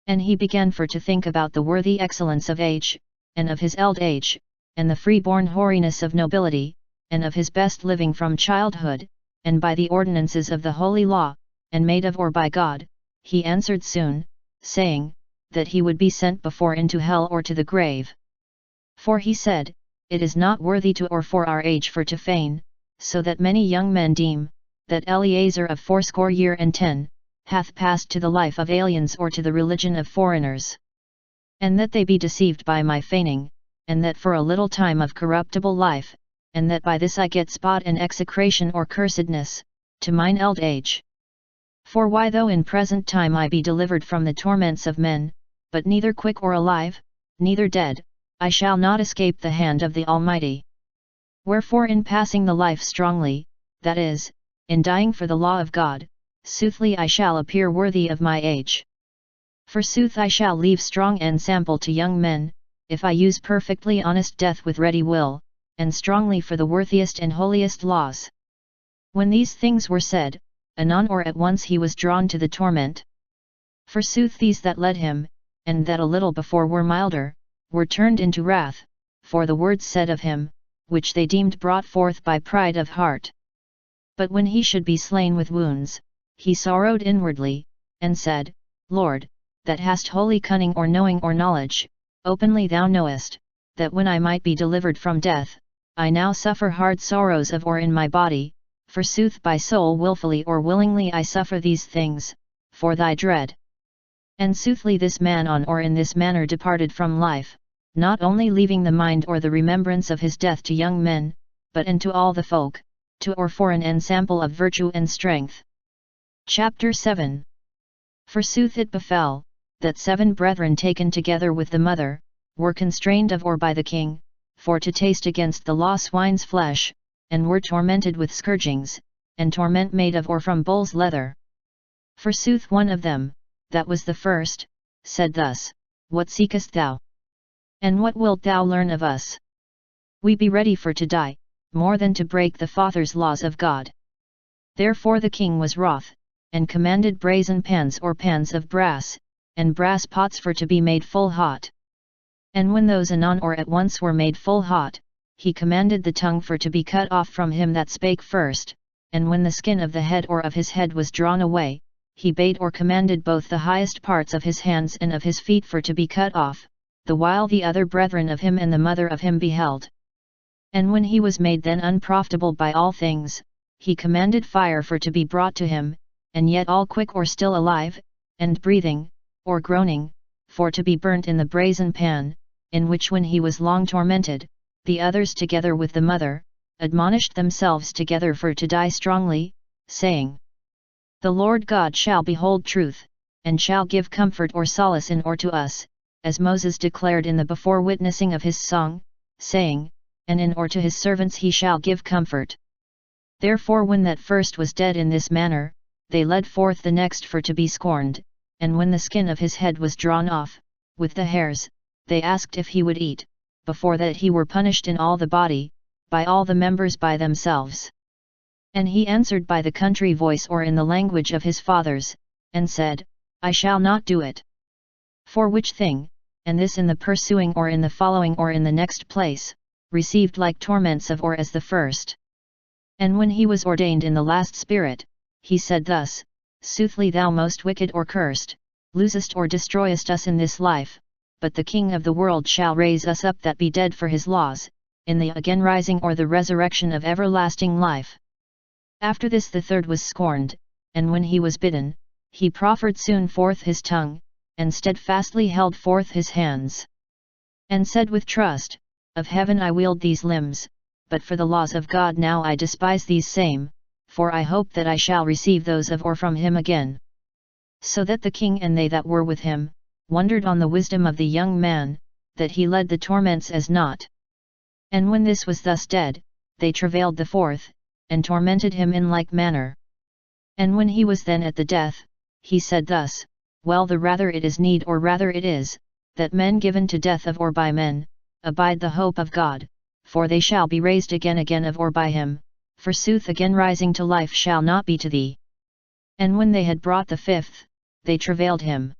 And he began for to think about the worthy excellence of age, and of his eld age, and the free-born hoariness of nobility, and of his best living from childhood, and by the ordinances of the holy law, and made of or by God, he answered soon, saying, that he would be sent before into hell or to the grave. For he said, it is not worthy to or for our age for to feign, so that many young men deem, that Eleazar of 80 years and 10, hath passed to the life of aliens or to the religion of foreigners. And that they be deceived by my feigning, and that for a little time of corruptible life, and that by this I get spot and execration or cursedness, to mine eld age. For why though in present time I be delivered from the torments of men, but neither quick or alive, neither dead, I shall not escape the hand of the Almighty. Wherefore in passing the life strongly, that is, in dying for the law of God, soothly I shall appear worthy of my age. Forsooth I shall leave strong ensample to young men, if I use perfectly honest death with ready will, and strongly for the worthiest and holiest laws. When these things were said, anon or at once he was drawn to the torment. Forsooth these that led him, and that a little before were milder, were turned into wrath, for the words said of him, which they deemed brought forth by pride of heart. But when he should be slain with wounds, he sorrowed inwardly, and said, Lord, that hast holy cunning or knowing or knowledge, openly thou knowest, that when I might be delivered from death, I now suffer hard sorrows of or in my body, forsooth by soul wilfully or willingly I suffer these things, for thy dread. And soothly this man on or in this manner departed from life, not only leaving the mind or the remembrance of his death to young men, but unto all the folk, to or for an ensample of virtue and strength. Chapter 7. Forsooth it befell, that 7 brethren taken together with the mother, were constrained of or by the king, for to taste against the law swine's flesh, and were tormented with scourgings, and torment made of or from bull's leather. Forsooth one of them, that was the first, said thus, What seekest thou? And what wilt thou learn of us? We be ready for to die, more than to break the Father's laws of God. Therefore the king was wroth, and commanded brazen pans or pans of brass, and brass pots for to be made full hot. And when those anon or at once were made full hot, he commanded the tongue for to be cut off from him that spake first, and when the skin of the head or of his head was drawn away, he bade or commanded both the highest parts of his hands and of his feet for to be cut off, the while the other brethren of him and the mother of him beheld. And when he was made then unprofitable by all things, he commanded fire for to be brought to him, and yet all quick or still alive, and breathing, or groaning, for to be burnt in the brazen pan, in which when he was long tormented, the others together with the mother, admonished themselves together for to die strongly, saying, The Lord God shall behold truth, and shall give comfort or solace in or to us, as Moses declared in the before witnessing of his song, saying, And in or to his servants he shall give comfort. Therefore when that first was dead in this manner, they led forth the next for to be scorned, and when the skin of his head was drawn off, with the hairs, they asked if he would eat, before that he were punished in all the body, by all the members by themselves. And he answered by the country voice or in the language of his fathers, and said, I shall not do it. For which thing, and this in the pursuing or in the following or in the next place, received like torments of or as the first. And when he was ordained in the last spirit, he said thus, Soothly thou most wicked or cursed, losest or destroyest us in this life, but the King of the world shall raise us up that be dead for his laws, in the again rising or the resurrection of everlasting life. After this the third was scorned, and when he was bidden, he proffered soon forth his tongue, and steadfastly held forth his hands. And said with trust, Of heaven I wield these limbs, but for the laws of God now I despise these same, for I hope that I shall receive those of or from him again. So that the king and they that were with him, wondered on the wisdom of the young man, that he led the torments as naught. And when this was thus dead, they travailed the fourth, and tormented him in like manner. And when he was then at the death, he said thus, Well the rather it is need or rather it is, that men given to death of or by men, abide the hope of God, for they shall be raised again of or by him, forsooth again rising to life shall not be to thee. And when they had brought the fifth, they travailed him.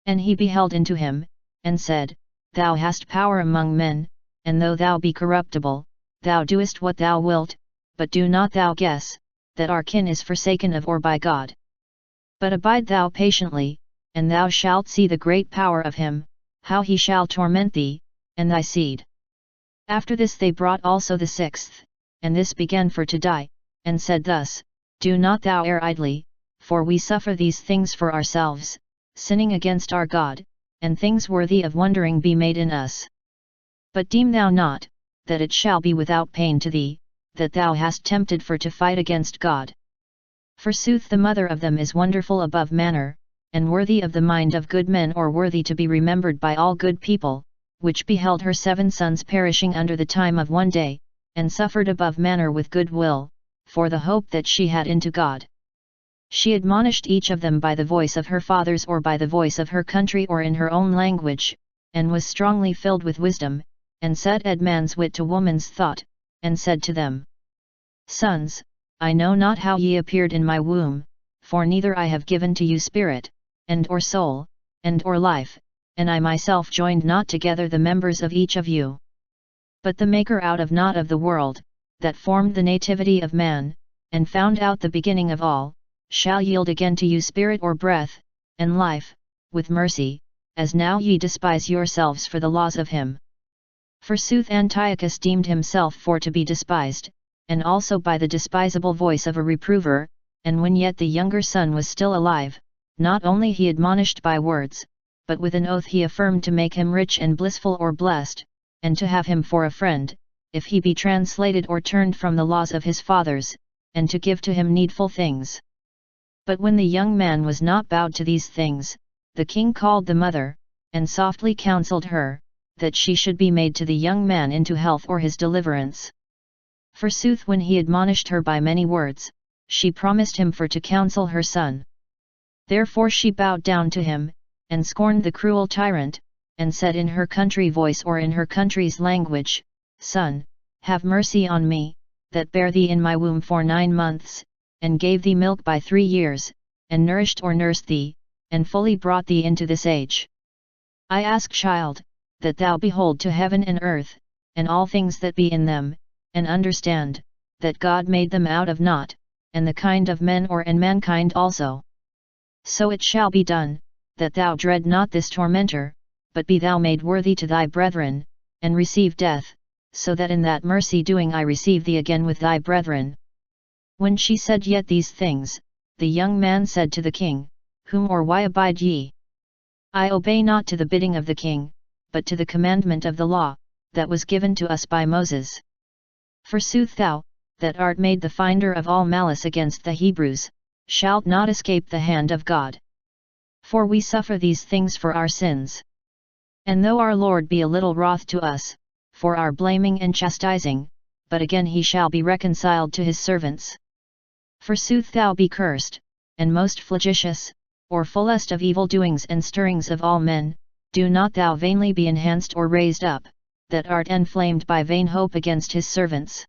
And he beheld into him, and said, Thou hast power among men, and though thou be corruptible, thou doest what thou wilt, but do not thou guess, that our kin is forsaken of or by God. But abide thou patiently, and thou shalt see the great power of him, how he shall torment thee, and thy seed. After this they brought also the sixth, and this began for to die, and said thus, Do not thou err idly, for we suffer these things for ourselves, sinning against our God, and things worthy of wondering be made in us. But deem thou not, that it shall be without pain to thee, that thou hast tempted for to fight against God. Forsooth the mother of them is wonderful above manner, and worthy of the mind of good men or worthy to be remembered by all good people, which beheld her 7 sons perishing under the time of one day, and suffered above manner with good will, for the hope that she had into God. She admonished each of them by the voice of her fathers or by the voice of her country or in her own language, and was strongly filled with wisdom, and set man's wit to woman's thought, and said to them, Sons, I know not how ye appeared in my womb, for neither I have given to you spirit, and or soul, and or life, and I myself joined not together the members of each of you. But the Maker out of naught of the world, that formed the nativity of man, and found out the beginning of all, shall yield again to you spirit or breath, and life, with mercy, as now ye despise yourselves for the laws of him. Forsooth Antiochus deemed himself for to be despised, and also by the despisable voice of a reprover, and when yet the younger son was still alive, not only he admonished by words, but with an oath he affirmed to make him rich and blissful or blessed, and to have him for a friend, if he be translated or turned from the laws of his fathers, and to give to him needful things. But when the young man was not bowed to these things, the king called the mother, and softly counselled her, that she should be made to the young man into health or his deliverance. Forsooth when he admonished her by many words, she promised him for to counsel her son. Therefore she bowed down to him, and scorned the cruel tyrant, and said in her country voice or in her country's language, Son, have mercy on me, that bare thee in my womb for 9 months, and gave thee milk by 3 years, and nourished or nursed thee, and fully brought thee into this age. I ask, child, that thou behold to heaven and earth, and all things that be in them, and understand, that God made them out of naught, and the kind of men or and mankind also. So it shall be done, that thou dread not this tormentor, but be thou made worthy to thy brethren, and receive death, so that in that mercy doing I receive thee again with thy brethren. When she said yet these things, the young man said to the king, Whom or why abide ye? I obey not to the bidding of the king, but to the commandment of the law, that was given to us by Moses. Forsooth thou, that art made the finder of all malice against the Hebrews, shalt not escape the hand of God. For we suffer these things for our sins. And though our Lord be a little wroth to us, for our blaming and chastising, but again he shall be reconciled to his servants. Forsooth thou be cursed, and most flagitious, or fullest of evil doings and stirrings of all men, do not thou vainly be enhanced or raised up, that art enflamed by vain hope against his servants.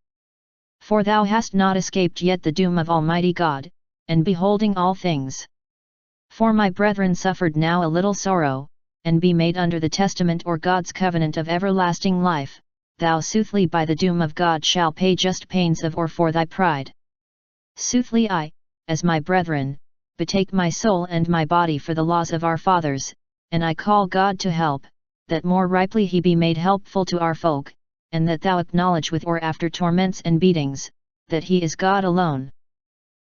For thou hast not escaped yet the doom of Almighty God, and beholding all things. For my brethren suffered now a little sorrow, and be made under the testament or God's covenant of everlasting life, thou soothly by the doom of God shall pay just pains of or for thy pride. Soothly I, as my brethren, betake my soul and my body for the laws of our fathers, and I call God to help, that more ripely he be made helpful to our folk, and that thou acknowledge with or after torments and beatings, that he is God alone.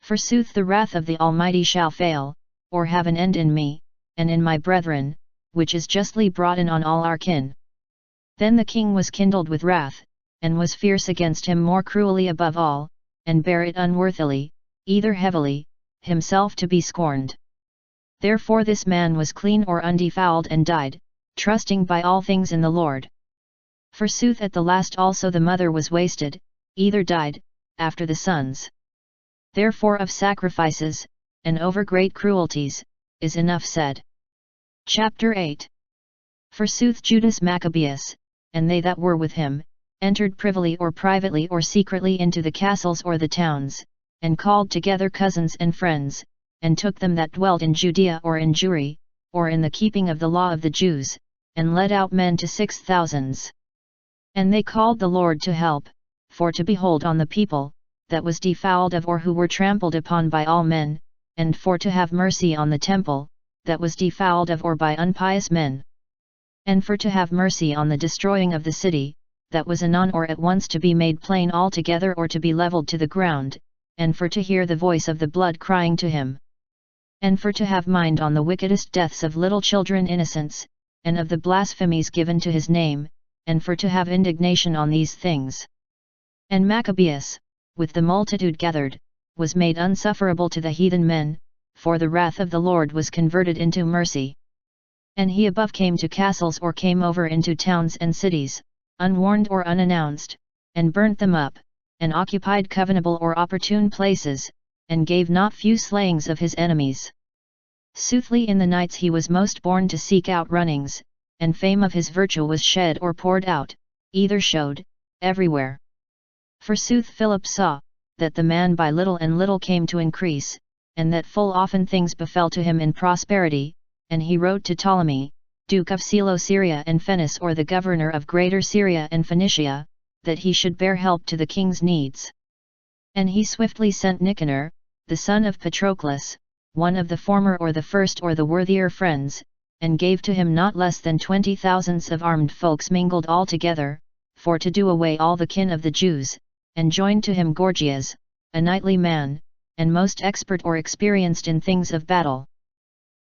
Forsooth the wrath of the Almighty shall fail, or have an end in me, and in my brethren, which is justly brought in on all our kin. Then the king was kindled with wrath, and was fierce against him more cruelly above all, and bare it unworthily, either heavily, himself to be scorned. Therefore this man was clean or undefiled and died, trusting by all things in the Lord. Forsooth at the last also the mother was wasted, either died, after the sons. Therefore of sacrifices, and over great cruelties, is enough said. Chapter 8. Forsooth Judas Maccabeus, and they that were with him, entered privily or privately or secretly into the castles or the towns, and called together cousins and friends, and took them that dwelt in Judea or in Jewry, or in the keeping of the law of the Jews, and led out men to 6,000. And they called the Lord to help, for to behold on the people, that was defiled of or who were trampled upon by all men, and for to have mercy on the temple, that was defiled of or by unpious men. And for to have mercy on the destroying of the city, that was anon or at once to be made plain altogether or to be levelled to the ground, and for to hear the voice of the blood crying to him. And for to have mind on the wickedest deaths of little children innocents, and of the blasphemies given to his name, and for to have indignation on these things. And Maccabeus, with the multitude gathered, was made unsufferable to the heathen men, for the wrath of the Lord was converted into mercy. And he above came to castles or came over into towns and cities, unwarned or unannounced, and burnt them up, and occupied covenable or opportune places, and gave not few slayings of his enemies. Soothly in the nights he was most born to seek out runnings, and fame of his virtue was shed or poured out, either showed, everywhere. Forsooth Philip saw, that the man by little and little came to increase, and that full often things befell to him in prosperity, and he wrote to Ptolemy, Duke of Syria and Phoenice or the governor of Greater Syria and Phoenicia, that he should bear help to the king's needs. And he swiftly sent Nicanor, the son of Patroclus, one of the former or the first or the worthier friends, and gave to him not less than 20,000 of armed folks mingled all together, for to do away all the kin of the Jews, and joined to him Gorgias, a knightly man, and most expert or experienced in things of battle.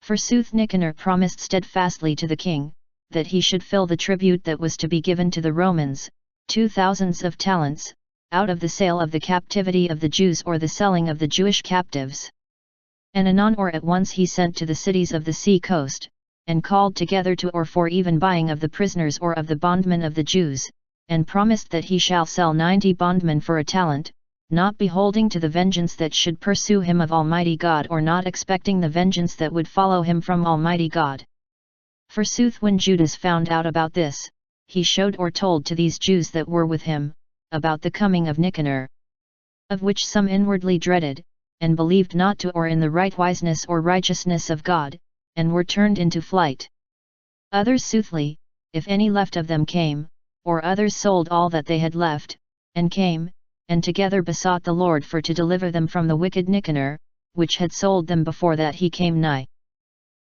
Forsooth Nicanor promised steadfastly to the king, that he should fill the tribute that was to be given to the Romans, 2,000 of talents, out of the sale of the captivity of the Jews or the selling of the Jewish captives. And anon or at once he sent to the cities of the sea coast, and called together to or for even buying of the prisoners or of the bondmen of the Jews, and promised that he shall sell 90 bondmen for a talent, not beholding to the vengeance that should pursue him of Almighty God or not expecting the vengeance that would follow him from Almighty God. Forsooth when Judas found out about this, he showed or told to these Jews that were with him, about the coming of Nicanor, of which some inwardly dreaded, and believed not to or in the right wiseness or righteousness of God, and were turned into flight. Others soothly, if any left of them came, or others sold all that they had left, and came, and together besought the Lord for to deliver them from the wicked Nicanor, which had sold them before that he came nigh.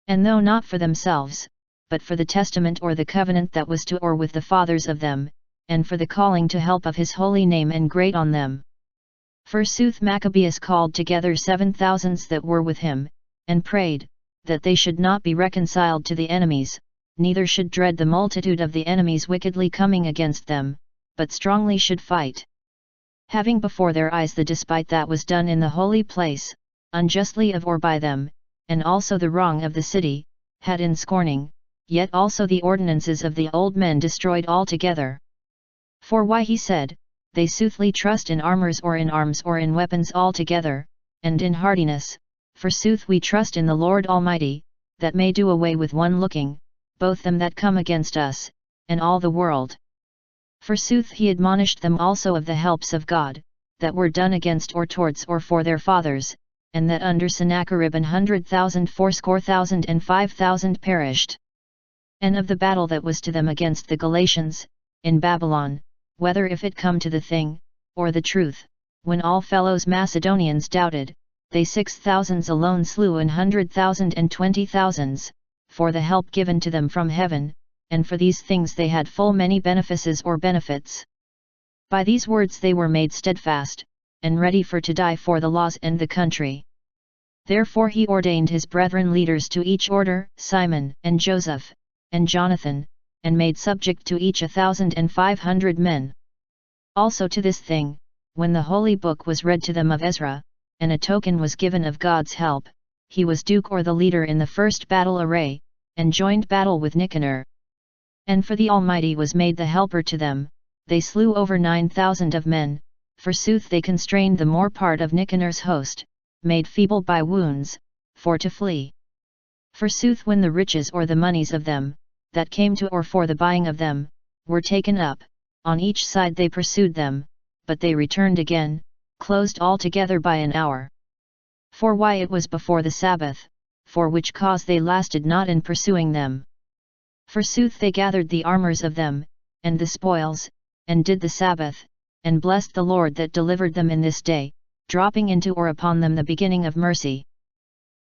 And though not for themselves, but for the testament or the covenant that was to or with the fathers of them, and for the calling to help of his holy name and great on them. Forsooth Maccabees called together 7,000 that were with him, and prayed, that they should not be reconciled to the enemies, neither should dread the multitude of the enemies wickedly coming against them, but strongly should fight. Having before their eyes the despite that was done in the holy place, unjustly of or by them, and also the wrong of the city, had in scorning, yet also the ordinances of the old men destroyed altogether. For why he said, they soothly trust in armors or in arms or in weapons altogether, and in hardiness, forsooth we trust in the Lord Almighty, that may do away with one looking, both them that come against us, and all the world. Forsooth he admonished them also of the helps of God, that were done against or towards or for their fathers, and that under Sennacherib 100,000 80,000 and 5,000 perished. And of the battle that was to them against the Galatians, in Babylon, whether if it come to the thing, or the truth, when all fellows Macedonians doubted, they 6,000 alone slew 100,000 and 20,000, for the help given to them from heaven, and for these things they had full many benefices or benefits. By these words they were made steadfast, and ready for to die for the laws and the country. Therefore he ordained his brethren leaders to each order, Simon, and Joseph, and Jonathan, and made subject to each 1,500 men. Also to this thing, when the holy book was read to them of Ezra, and a token was given of God's help, he was duke or the leader in the first battle array, and joined battle with Nicanor. And for the Almighty was made the helper to them, they slew over 9,000 of men, forsooth they constrained the more part of Nicanor's host, made feeble by wounds, for to flee. Forsooth when the riches or the monies of them, that came to or for the buying of them, were taken up, on each side they pursued them, but they returned again, closed altogether by an hour. For why it was before the Sabbath, for which cause they lasted not in pursuing them. Forsooth they gathered the armors of them, and the spoils, and did the Sabbath, and blessed the Lord that delivered them in this day, dropping into or upon them the beginning of mercy.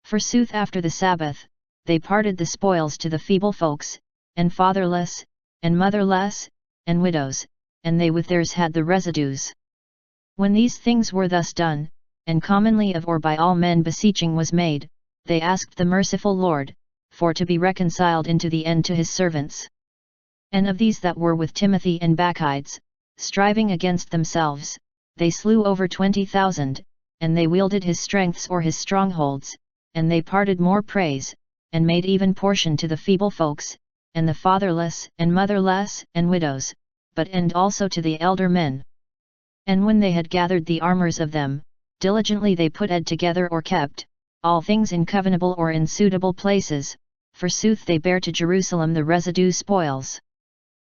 Forsooth after the Sabbath, they parted the spoils to the feeble folks, and fatherless, and motherless, and widows, and they with theirs had the residues. When these things were thus done, and commonly of or by all men beseeching was made, they asked the merciful Lord, for to be reconciled into the end to his servants. And of these that were with Timothy and Bacchides, striving against themselves, they slew over 20,000, and they wielded his strengths or his strongholds, and they parted more praise, and made even portion to the feeble folks, and the fatherless and motherless and widows, but and also to the elder men. And when they had gathered the armors of them, diligently they put together or kept, all things in covenable or in suitable places, forsooth they bare to Jerusalem the residue spoils.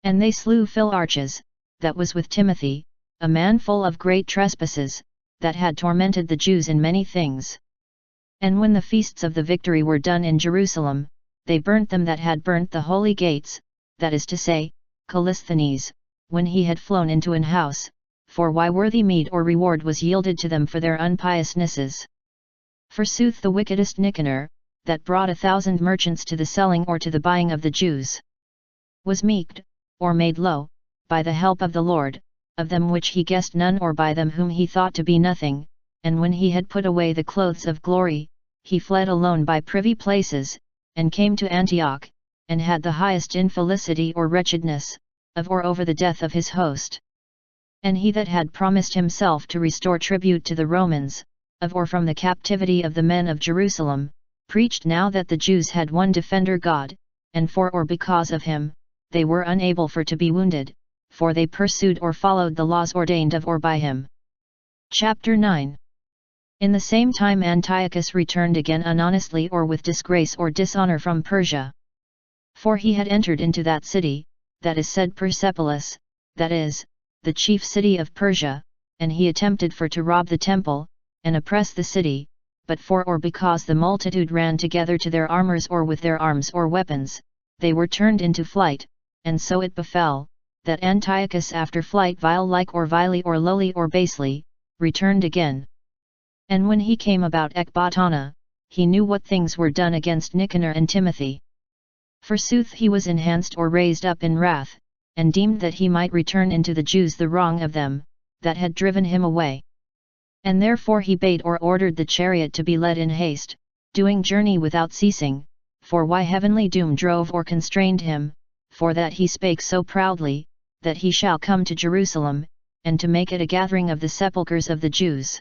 And they slew Philarchus, that was with Timothy, a man full of great trespasses, that had tormented the Jews in many things. And when the feasts of the victory were done in Jerusalem, they burnt them that had burnt the holy gates, that is to say, Callisthenes, when he had flown into an house, for why worthy meed or reward was yielded to them for their unpiousnesses. Forsooth the wickedest Nicanor, that brought 1,000 merchants to the selling or to the buying of the Jews, was meeked, or made low, by the help of the Lord, of them which he guessed none or by them whom he thought to be nothing, and when he had put away the clothes of glory, he fled alone by privy places, and came to Antioch, and had the highest infelicity or wretchedness, of or over the death of his host. And he that had promised himself to restore tribute to the Romans, of or from the captivity of the men of Jerusalem, preached now that the Jews had one defender God, and for or because of him, they were unable for to be wounded, for they pursued or followed the laws ordained of or by him. Chapter 9. In the same time Antiochus returned again unhonestly or with disgrace or dishonor from Persia. For he had entered into that city, that is said Persepolis, that is, the chief city of Persia, and he attempted for to rob the temple, and oppress the city, but for or because the multitude ran together to their armors or with their arms or weapons, they were turned into flight, and so it befell, that Antiochus after flight vile-like or vilely or lowly or basely, returned again. And when he came about Ecbatana, he knew what things were done against Nicanor and Timothy. Forsooth he was enhanced or raised up in wrath, and deemed that he might return into the Jews the wrong of them, that had driven him away. And therefore he bade or ordered the chariot to be led in haste, doing journey without ceasing, for why heavenly doom drove or constrained him, for that he spake so proudly, that he shall come to Jerusalem, and to make it a gathering of the sepulchres of the Jews.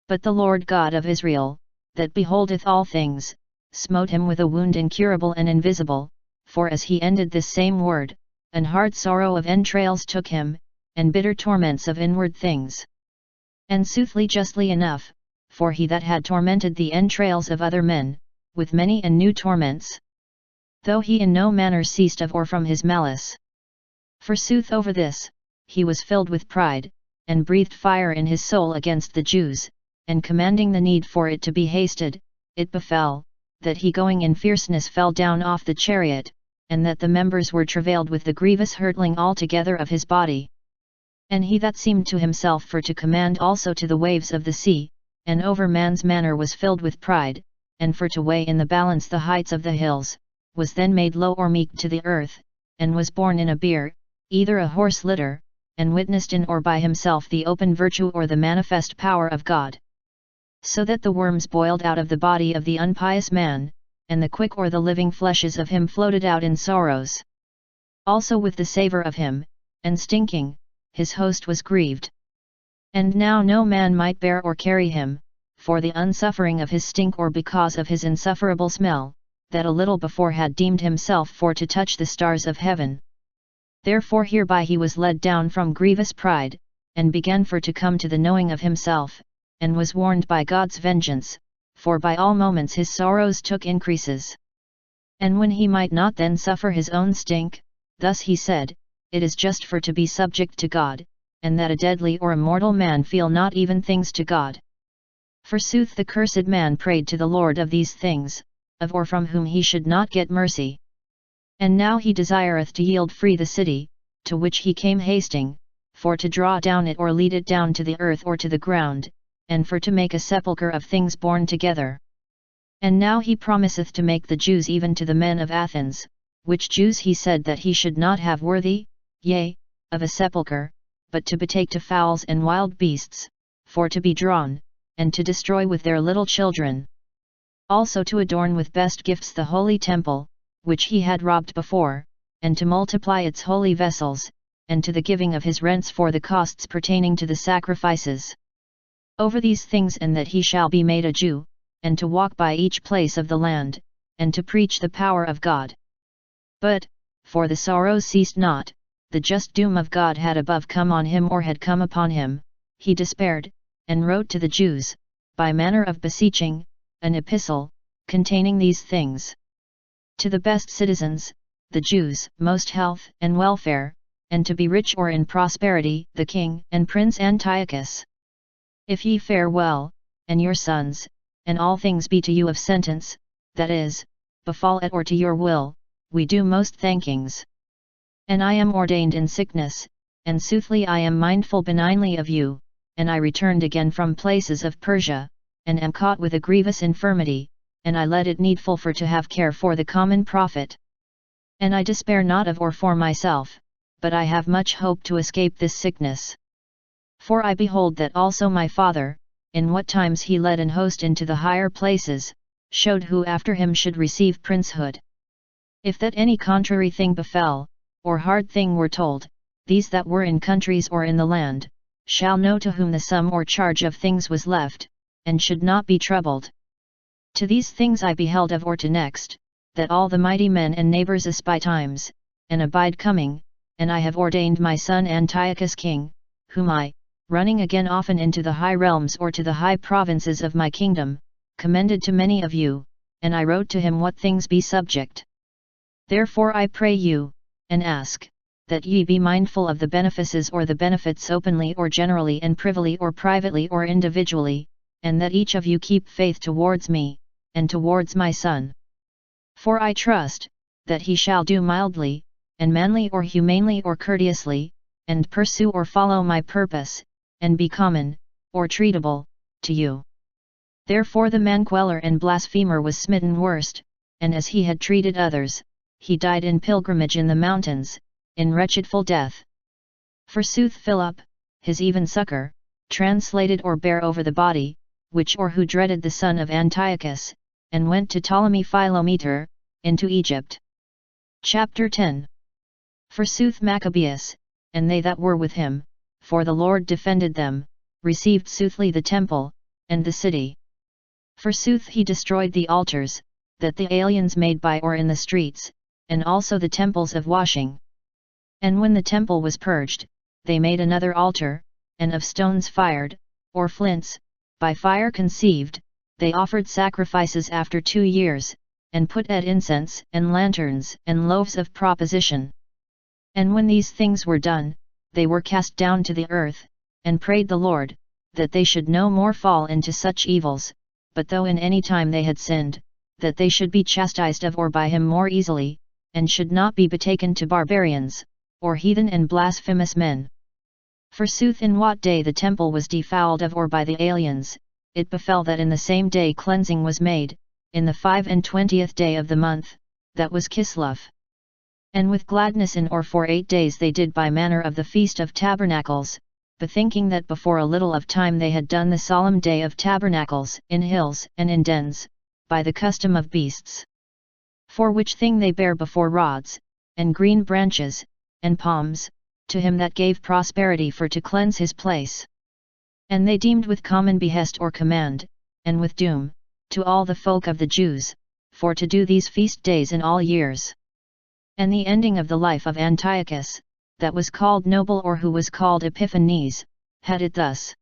But the Lord God of Israel, that beholdeth all things, smote him with a wound incurable and invisible, for as he ended this same word, an hard sorrow of entrails took him, and bitter torments of inward things. And soothly justly enough, for he that had tormented the entrails of other men, with many and new torments, though he in no manner ceased of or from his malice. Forsooth over this, he was filled with pride, and breathed fire in his soul against the Jews, and commanding the need for it to be hasted, it befell, that he going in fierceness fell down off the chariot, and that the members were travailed with the grievous hurtling altogether of his body. And he that seemed to himself for to command also to the waves of the sea, and over man's manner was filled with pride, and for to weigh in the balance the heights of the hills, was then made low or meek to the earth, and was borne in a bier, either a horse litter, and witnessed in or by himself the open virtue or the manifest power of God. So that the worms boiled out of the body of the unpious man, and the quick or the living fleshes of him floated out in sorrows. Also with the savour of him, and stinking, his host was grieved. And now no man might bear or carry him, for the unsuffering of his stink or because of his insufferable smell, that a little before had deemed himself for to touch the stars of heaven. Therefore hereby he was led down from grievous pride, and began for to come to the knowing of himself, and was warned by God's vengeance, for by all moments his sorrows took increases. And when he might not then suffer his own stink, thus he said, it is just for to be subject to God, and that a deadly or a mortal man feel not even things to God. Forsooth the cursed man prayed to the Lord of these things, of or from whom he should not get mercy. And now he desireth to yield free the city, to which he came hasting, for to draw down it or lead it down to the earth or to the ground, and for to make a sepulchre of things born together. And now he promiseth to make the Jews even to the men of Athens, which Jews he said that he should not have worthy, yea, of a sepulchre, but to betake to fowls and wild beasts, for to be drawn, and to destroy with their little children. Also to adorn with best gifts the holy temple, which he had robbed before, and to multiply its holy vessels, and to the giving of his rents for the costs pertaining to the sacrifices. Over these things and that he shall be made a Jew, and to walk by each place of the land, and to preach the power of God. But, for the sorrows ceased not, the just doom of God had above come on him or had come upon him, he despaired, and wrote to the Jews, by manner of beseeching, an epistle, containing these things. To the best citizens, the Jews, most health and welfare, and to be rich or in prosperity, the king and Prince Antiochus. If ye fare well, and your sons, and all things be to you of sentence, that is, befall at or to your will, we do most thankings. And I am ordained in sickness, and soothly I am mindful benignly of you, and I returned again from places of Persia, and am caught with a grievous infirmity, and I let it needful for to have care for the common profit. And I despair not of or for myself, but I have much hope to escape this sickness. For I behold that also my father, in what times he led an host into the higher places, showed who after him should receive princehood. If that any contrary thing befell, or hard thing were told, these that were in countries or in the land, shall know to whom the sum or charge of things was left, and should not be troubled. To these things I beheld of or to next, that all the mighty men and neighbors espy times, and abide coming, and I have ordained my son Antiochus king, whom I, running again often into the high realms or to the high provinces of my kingdom, commended to many of you, and I wrote to him what things be subject. Therefore I pray you, and ask, that ye be mindful of the benefices or the benefits openly or generally and privily or privately or individually, and that each of you keep faith towards me, and towards my son. For I trust, that he shall do mildly, and manly or humanely or courteously, and pursue or follow my purpose, and be common, or treatable, to you. Therefore the man-queller and blasphemer was smitten worst, and as he had treated others, he died in pilgrimage in the mountains, in wretchedful death. Forsooth Philip, his even succor, translated or bare over the body, which or who dreaded the son of Antiochus, and went to Ptolemy Philometor, into Egypt. Chapter 10. Forsooth Maccabees, and they that were with him, for the Lord defended them, received soothly the temple, and the city. Forsooth he destroyed the altars, that the aliens made by or in the streets, and also the temples of washing. And when the temple was purged, they made another altar, and of stones fired, or flints, by fire conceived, they offered sacrifices after 2 years, and put at incense and lanterns and loaves of proposition. And when these things were done, they were cast down to the earth, and prayed the Lord, that they should no more fall into such evils, but though in any time they had sinned, that they should be chastised of or by him more easily, and should not be betaken to barbarians, or heathen and blasphemous men. Forsooth in what day the temple was defouled of or by the aliens, it befell that in the same day cleansing was made, in the 25th day of the month, that was Kislev. And with gladness in or for 8 days they did by manner of the Feast of Tabernacles, bethinking that before a little of time they had done the solemn day of Tabernacles in hills and in dens, by the custom of beasts. For which thing they bare before rods, and green branches, and palms, to him that gave prosperity for to cleanse his place. And they deemed with common behest or command, and with doom, to all the folk of the Jews, for to do these feast days in all years. And the ending of the life of Antiochus, that was called noble or who was called Epiphanes, had it thus.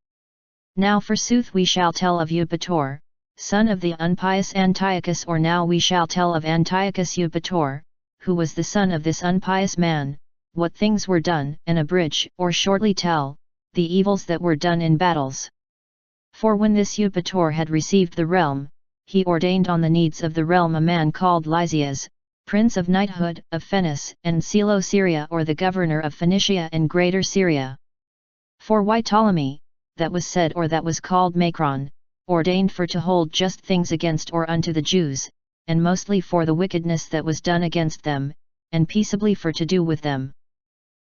Now forsooth we shall tell of Eupator, son of the unpious Antiochus, or now we shall tell of Antiochus Eupator, who was the son of this unpious man, what things were done, and abridge or shortly tell, the evils that were done in battles. For when this Eupator had received the realm, he ordained on the needs of the realm a man called Lysias, prince of knighthood of Phoenice and Syria, or the governor of Phoenicia and Greater Syria. For why Ptolemy, that was said or that was called Macron, ordained for to hold just things against or unto the Jews, and mostly for the wickedness that was done against them, and peaceably for to do with them.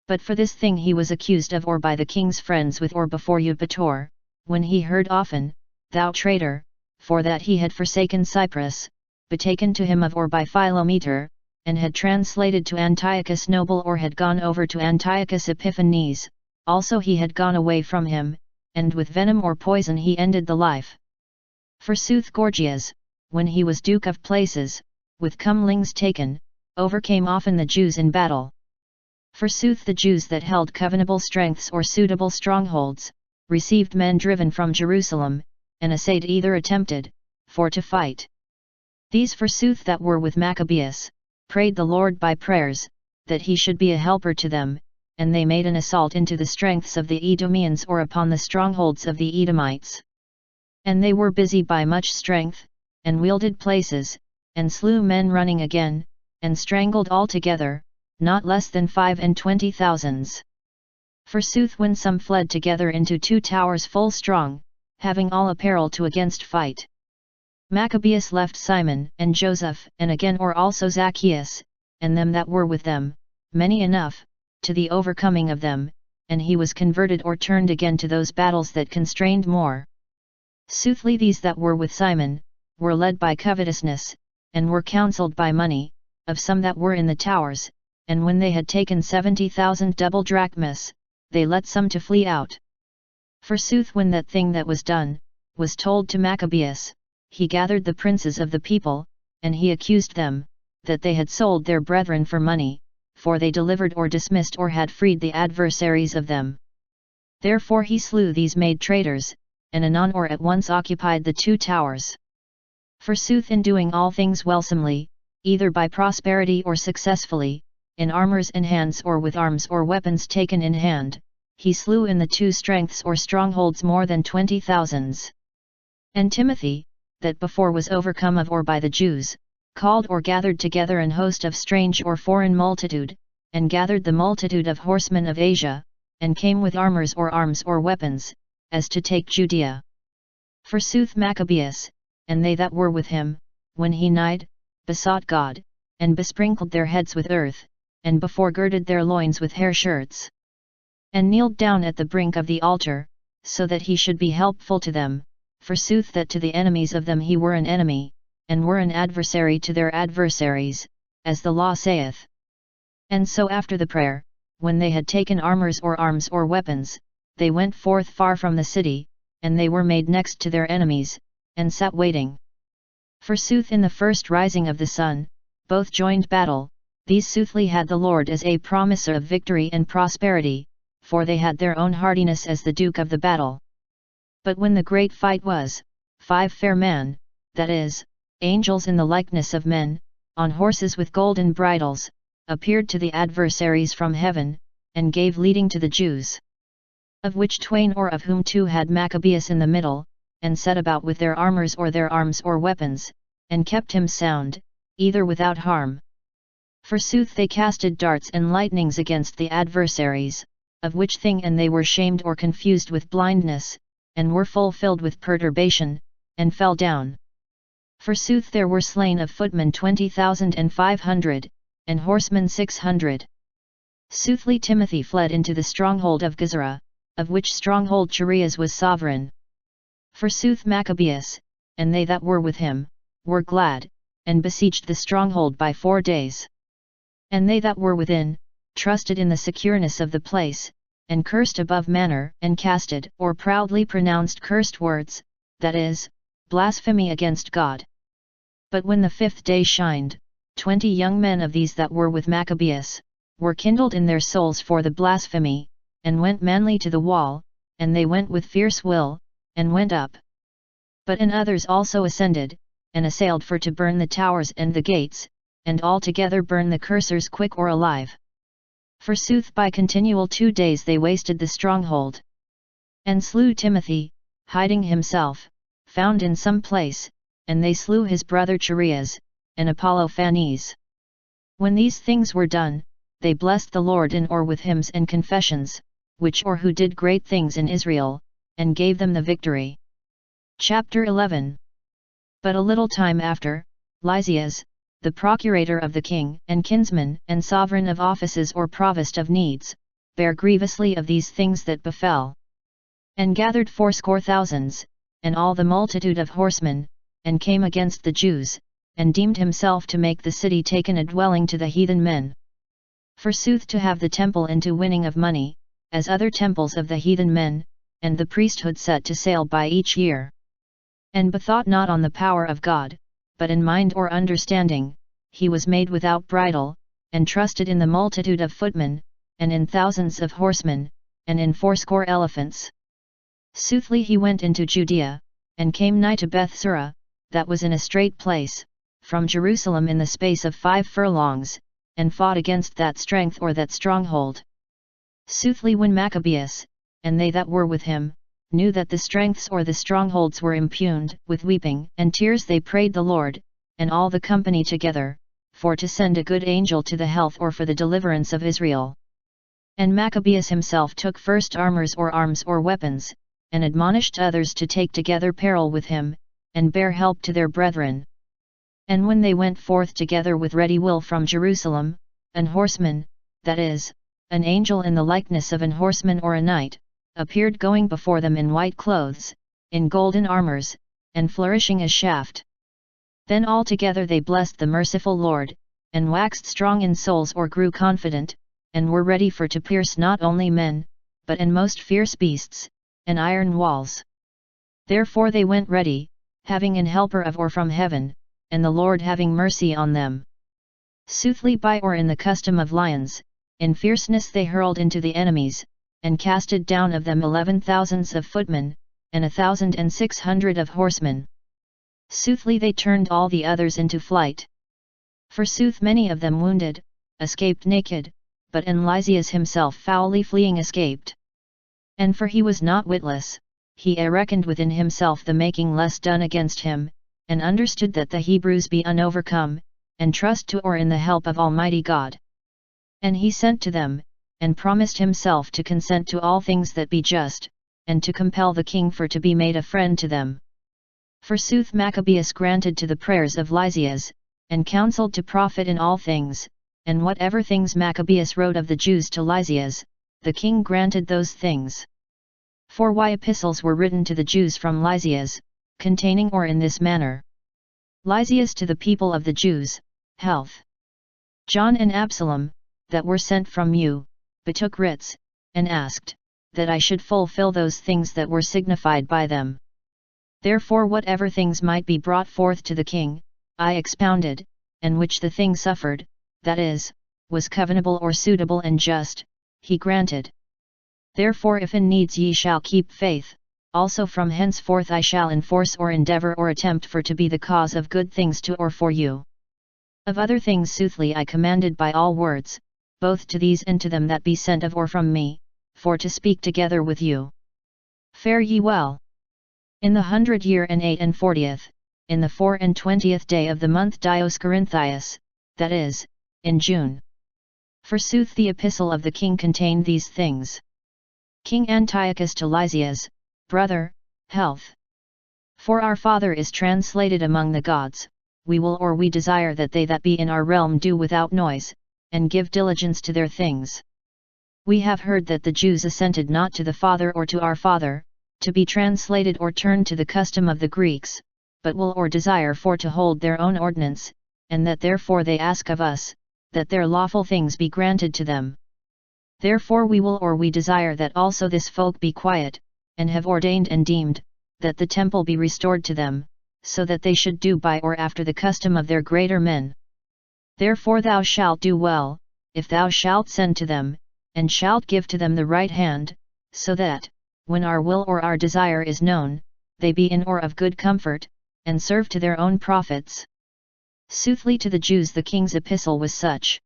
But for this thing he was accused of or by the king's friends with or before Eupator, when he heard often, thou traitor, for that he had forsaken Cyprus, betaken to him of or by Philometor, and had translated to Antiochus noble or had gone over to Antiochus Epiphanes, also he had gone away from him, and with venom or poison he ended the life. Forsooth Gorgias, when he was Duke of Places, with comelings taken, overcame often the Jews in battle. Forsooth the Jews that held covenable strengths or suitable strongholds, received men driven from Jerusalem, and essayed either attempted, for to fight. These forsooth that were with Maccabees, prayed the Lord by prayers, that he should be a helper to them, and they made an assault into the strengths of the Edomians or upon the strongholds of the Edomites. And they were busy by much strength, and wielded places, and slew men running again, and strangled altogether, not less than 25,000. Forsooth when some fled together into 2 towers full strong, having all apparel to against fight. Maccabeus left Simon and Joseph and again or also Zacchaeus, and them that were with them, many enough, to the overcoming of them, and he was converted or turned again to those battles that constrained more. Soothly these that were with Simon, were led by covetousness, and were counselled by money, of some that were in the towers, and when they had taken 70,000 double drachmas, they let some to flee out. Forsooth when that thing that was done, was told to Maccabees, he gathered the princes of the people, and he accused them, that they had sold their brethren for money, for they delivered or dismissed or had freed the adversaries of them. Therefore he slew these made traitors, and anon or at once occupied the 2 towers. Forsooth in doing all things welsomely, either by prosperity or successfully, in armours in hands or with arms or weapons taken in hand, he slew in the 2 strengths or strongholds more than 20,000. And Timothy, that before was overcome of or by the Jews, called or gathered together an host of strange or foreign multitude, and gathered the multitude of horsemen of Asia, and came with armours or arms or weapons, as to take Judea. Forsooth Maccabees, and they that were with him, when he nighed, besought God, and besprinkled their heads with earth, and beforegirded their loins with hair shirts, and kneeled down at the brink of the altar, so that he should be helpful to them, forsooth that to the enemies of them he were an enemy, and were an adversary to their adversaries, as the law saith. And so after the prayer, when they had taken armours or arms or weapons, they went forth far from the city, and they were made next to their enemies, and sat waiting. Forsooth in the first rising of the sun, both joined battle, these soothly had the Lord as a promiser of victory and prosperity, for they had their own hardiness as the duke of the battle. But when the great fight was, 5 fair men, that is, angels in the likeness of men, on horses with golden bridles, appeared to the adversaries from heaven, and gave leading to the Jews. Of which 2 or of whom 2 had Maccabees in the middle, and set about with their armours or their arms or weapons, and kept him sound, either without harm. Forsooth they casted darts and lightnings against the adversaries, of which thing and they were shamed or confused with blindness, and were filled with perturbation, and fell down. Forsooth there were slain of footmen 20,500, and horsemen 600. Soothly Timothy fled into the stronghold of Gazara, of which stronghold Chereas was sovereign. Forsooth Maccabees, and they that were with him, were glad, and besieged the stronghold by 4 days. And they that were within, trusted in the secureness of the place, and cursed above manner, and casted or proudly pronounced cursed words, that is, blasphemy against God. But when the 5th day shined, 20 young men of these that were with Maccabees, were kindled in their souls for the blasphemy, and went manly to the wall, and they went with fierce will, and went up. But in others also ascended, and assailed for to burn the towers and the gates, and altogether burn the cursors quick or alive. Forsooth by continual 2 days they wasted the stronghold. And slew Timothy, hiding himself, found in some place, and they slew his brother Chereas, and Apollophanes. When these things were done, they blessed the Lord in or with hymns and confessions, which or who did great things in Israel, and gave them the victory. Chapter 11. But a little time after, Lysias, the procurator of the king, and kinsman, and sovereign of offices or provost of needs, bare grievously of these things that befell. And gathered 80,000, and all the multitude of horsemen, and came against the Jews, and deemed himself to make the city taken a dwelling to the heathen men. Forsooth to have the temple into winning of money, as other temples of the heathen men, and the priesthood set to sale by each year. And bethought not on the power of God, but in mind or understanding, he was made without bridle, and trusted in the multitude of footmen, and in thousands of horsemen, and in 80 elephants. Soothly he went into Judea, and came nigh to Bethsura, that was in a straight place, from Jerusalem in the space of 5 furlongs, and fought against that strength or that stronghold. Soothly when Maccabees, and they that were with him, knew that the strengths or the strongholds were impugned, with weeping and tears they prayed the Lord, and all the company together, for to send a good angel to the health or for the deliverance of Israel. And Maccabees himself took first armours or arms or weapons, and admonished others to take together peril with him, and bear help to their brethren. And when they went forth together with ready will from Jerusalem, an horseman, that is, an angel in the likeness of an horseman or a knight, appeared going before them in white clothes, in golden armors, and flourishing a shaft. Then all together they blessed the merciful Lord, and waxed strong in souls or grew confident, and were ready for to pierce not only men, but and most fierce beasts, and iron walls. Therefore they went ready, having an helper of or from heaven, and the Lord having mercy on them. Soothly by or in the custom of lions, in fierceness they hurled into the enemies, and casted down of them 11,000 of footmen, and 1,600 of horsemen. Soothly they turned all the others into flight. Forsooth many of them wounded, escaped naked, but Lysias himself foully fleeing escaped. And for he was not witless, he reckoned within himself the making less done against him, and understood that the Hebrews be unovercome, and trust to or in the help of Almighty God. And he sent to them, and promised himself to consent to all things that be just, and to compel the king for to be made a friend to them. Forsooth Maccabees granted to the prayers of Lysias, and counselled to profit in all things, and whatever things Maccabees wrote of the Jews to Lysias, the king granted those things. For why epistles were written to the Jews from Lysias, containing or in this manner. Lysias to the people of the Jews, health. John and Absalom, that were sent from you, betook writs, and asked, that I should fulfill those things that were signified by them. Therefore whatever things might be brought forth to the king, I expounded, and which the thing suffered, that is, was covenantable or suitable and just, he granted. Therefore if in needs ye shall keep faith, also from henceforth I shall enforce or endeavour or attempt for to be the cause of good things to or for you. Of other things soothly I commanded by all words, both to these and to them that be sent of or from me, for to speak together with you. Fare ye well. In the 100 year and 48th, in the 24th day of the month Dioscorinthius, that is, in June. Forsooth the epistle of the king contained these things. King Antiochus to Lysias, brother, health. For our Father is translated among the gods, we will or we desire that they that be in our realm do without noise, and give diligence to their things. We have heard that the Jews assented not to the Father or to our Father, to be translated or turned to the custom of the Greeks, but will or desire for to hold their own ordinance, and that therefore they ask of us, that their lawful things be granted to them. Therefore we will or we desire that also this folk be quiet, and have ordained and deemed, that the temple be restored to them, so that they should do by or after the custom of their greater men. Therefore thou shalt do well, if thou shalt send to them, and shalt give to them the right hand, so that, when our will or our desire is known, they be in or of good comfort, and serve to their own profits. Soothly to the Jews the king's epistle was such.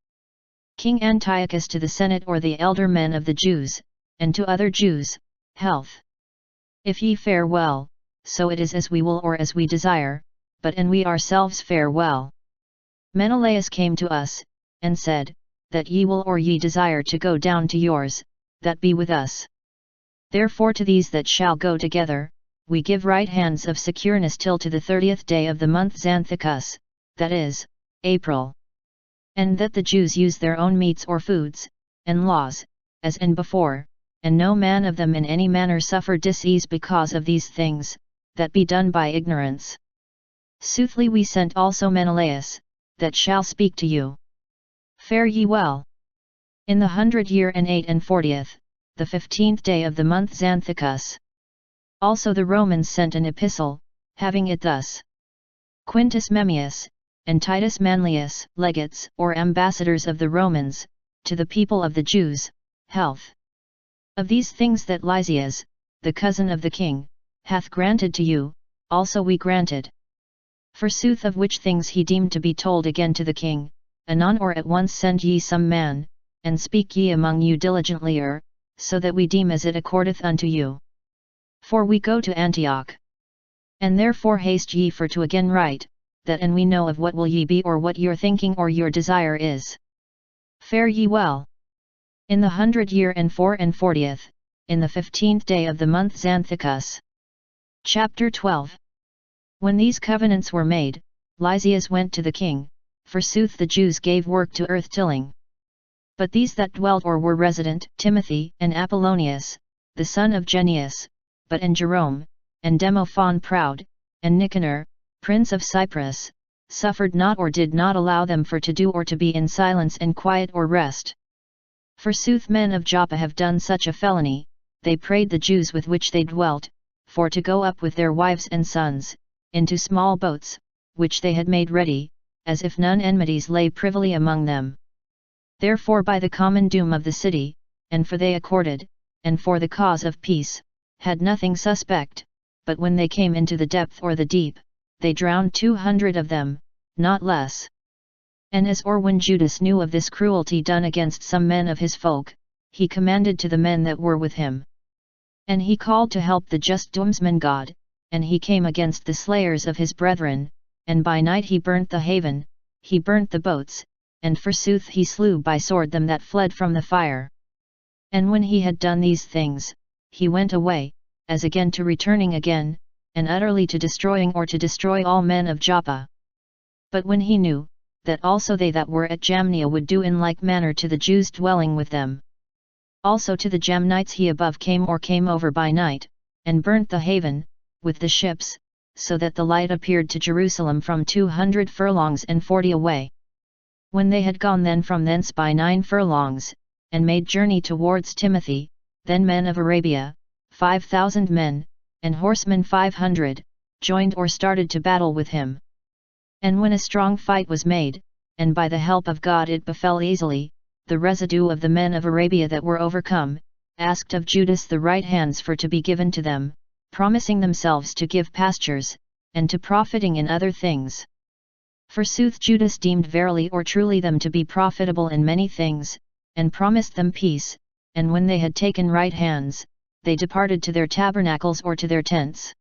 King Antiochus to the Senate or the elder men of the Jews, and to other Jews, health. If ye fare well, so it is as we will or as we desire, but and we ourselves fare well. Menelaus came to us, and said, that ye will or ye desire to go down to yours, that be with us. Therefore to these that shall go together, we give right hands of secureness till to the 30th day of the month Xanthicus, that is, April. And that the Jews use their own meats or foods, and laws, as in before, and no man of them in any manner suffer disease because of these things, that be done by ignorance. Soothly we sent also Menelaus, that shall speak to you. Fare ye well. In the 100 year and 48th, the 15th day of the month Xanthicus. Also the Romans sent an epistle, having it thus. Quintus Memmius, and Titus Manlius, legates or ambassadors of the Romans, to the people of the Jews, health. Of these things that Lysias, the cousin of the king, hath granted to you, also we granted. Forsooth of which things he deemed to be told again to the king, anon or at once send ye some man, and speak ye among you diligently so that we deem as it accordeth unto you. For we go to Antioch. And therefore haste ye for to again write, that and we know of what will ye be or what your thinking or your desire is. Fare ye well. In the 100 year and 40th, in the 15th day of the month Xanthicus. Chapter 12. When these covenants were made, Lysias went to the king, forsooth the Jews gave work to earth tilling. But these that dwelt or were resident, Timothy, and Apollonius, the son of Genneus, but and Jerome, and Demophon proud, and Nicanor, prince of Cyprus, suffered not or did not allow them for to do or to be in silence and quiet or rest. Forsooth men of Joppa have done such a felony, they prayed the Jews with which they dwelt, for to go up with their wives and sons, into small boats, which they had made ready, as if none enmities lay privily among them. Therefore by the common doom of the city, and for they accorded, and for the cause of peace, had nothing suspect, but when they came into the depth or the deep, they drowned 200 of them, not less. And as or when Judas knew of this cruelty done against some men of his folk, he commanded to the men that were with him. And he called to help the just doomsman God, and he came against the slayers of his brethren, and by night he burnt the haven, he burnt the boats, and forsooth he slew by sword them that fled from the fire. And when he had done these things, he went away, as again to returning again, and utterly to destroying or to destroy all men of Joppa. But when he knew, that also they that were at Jamnia would do in like manner to the Jews dwelling with them. Also to the Jamnites he above came or came over by night, and burnt the haven, with the ships, so that the light appeared to Jerusalem from 200 furlongs and 40 away. When they had gone then from thence by 9 furlongs, and made journey towards Timothy, then men of Arabia, 5,000 men, and horsemen 500, joined or started to battle with him. And when a strong fight was made, and by the help of God it befell easily, the residue of the men of Arabia that were overcome, asked of Judas the right hands for to be given to them, promising themselves to give pastures, and to profiting in other things. Forsooth Judas deemed verily or truly them to be profitable in many things, and promised them peace, and when they had taken right hands, they departed to their tabernacles or to their tents.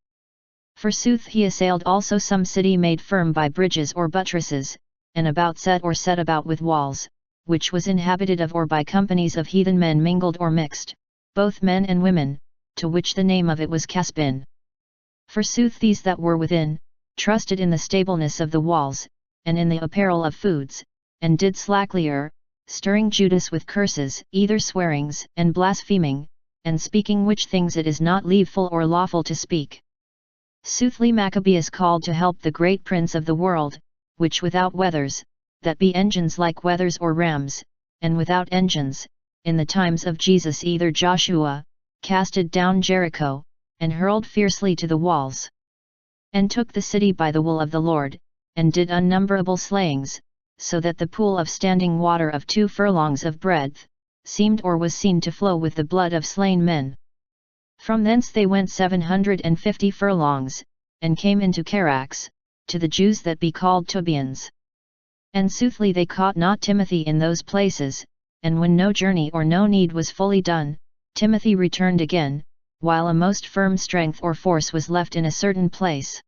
Forsooth he assailed also some city made firm by bridges or buttresses, and about set or set about with walls, which was inhabited of or by companies of heathen men mingled or mixed, both men and women, to which the name of it was Caspin. Forsooth these that were within, trusted in the stableness of the walls, and in the apparel of foods, and did slackly err, stirring Judas with curses, either swearings, and blaspheming, and speaking which things it is not leaveful or lawful to speak. Soothly Maccabees called to help the great prince of the world, which without wethers, that be engines like wethers or rams, and without engines, in the times of Jesus either Joshua, casted down Jericho, and hurled fiercely to the walls. And took the city by the will of the Lord, and did unnumberable slayings, so that the pool of standing water of 2 furlongs of breadth, seemed or was seen to flow with the blood of slain men. From thence they went 750 furlongs, and came into Charax, to the Jews that be called Tubians. And soothly they caught not Timothy in those places, and when no journey or no need was fully done, Timothy returned again, while a most firm strength or force was left in a certain place.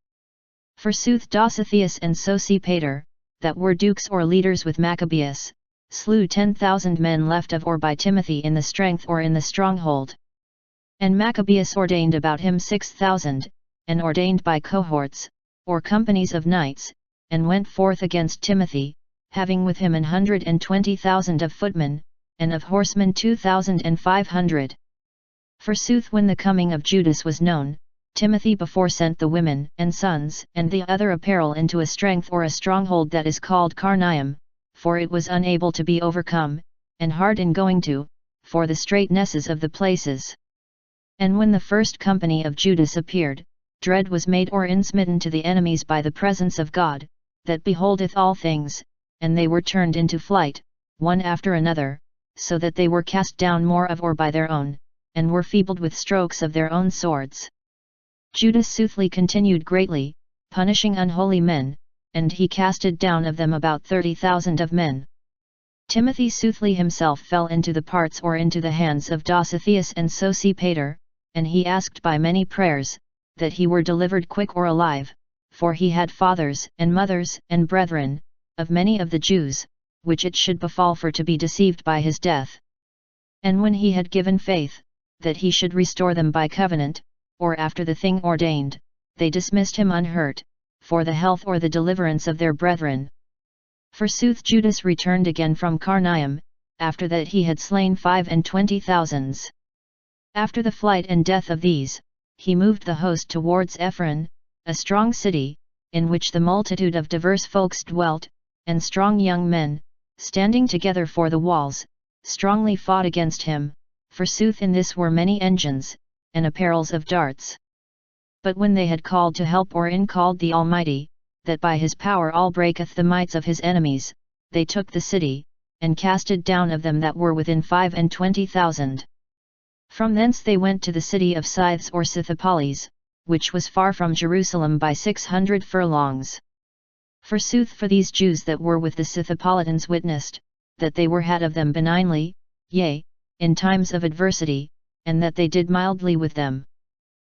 Forsooth Dositheus and Sosipater, that were dukes or leaders with Maccabeus, slew 10,000 men left of or by Timothy in the strength or in the stronghold. And Maccabeus ordained about him 6,000, and ordained by cohorts, or companies of knights, and went forth against Timothy, having with him 120,000 of footmen, and of horsemen 2,500. Forsooth when the coming of Judas was known, Timothy before sent the women and sons and the other apparel into a strength or a stronghold that is called Carnium, for it was unable to be overcome, and hard in going to, for the straitnesses of the places. And when the first company of Judas appeared, dread was made or insmitten to the enemies by the presence of God, that beholdeth all things, and they were turned into flight, one after another, so that they were cast down more of or by their own, and were feebled with strokes of their own swords. Judas soothly continued greatly, punishing unholy men, and he casted down of them about 30,000 of men. Timothy soothly himself fell into the parts or into the hands of Dositheus and Sosipater, and he asked by many prayers, that he were delivered quick or alive, for he had fathers and mothers and brethren, of many of the Jews, which it should befall for to be deceived by his death. And when he had given faith, that he should restore them by covenant, or after the thing ordained, they dismissed him unhurt, for the health or the deliverance of their brethren. Forsooth Judas returned again from Carnium, after that he had slain 25,000. After the flight and death of these, he moved the host towards Ephron, a strong city, in which the multitude of diverse folks dwelt, and strong young men, standing together for the walls, strongly fought against him. Forsooth in this were many engines, and apparels of darts. But when they had called to help or in called the Almighty, that by his power all breaketh the mights of his enemies, they took the city, and casted down of them that were within 25,000. From thence they went to the city of Scythes or Scythopolis, which was far from Jerusalem by 600 furlongs. Forsooth for these Jews that were with the Scythopolitans witnessed, that they were had of them benignly, yea, in times of adversity, and that they did mildly with them.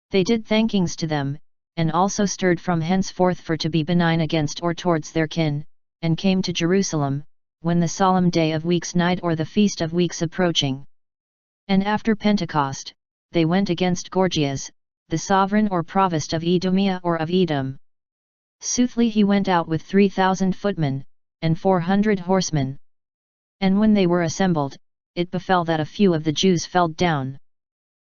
They did thankings to them, and also stirred from henceforth for to be benign against or towards their kin, and came to Jerusalem, when the solemn day of weeks night or the feast of weeks approaching. And after Pentecost, they went against Gorgias, the sovereign or provost of Idumea or of Edom. Soothly he went out with 3,000 footmen, and 400 horsemen. And when they were assembled, it befell that a few of the Jews fell down.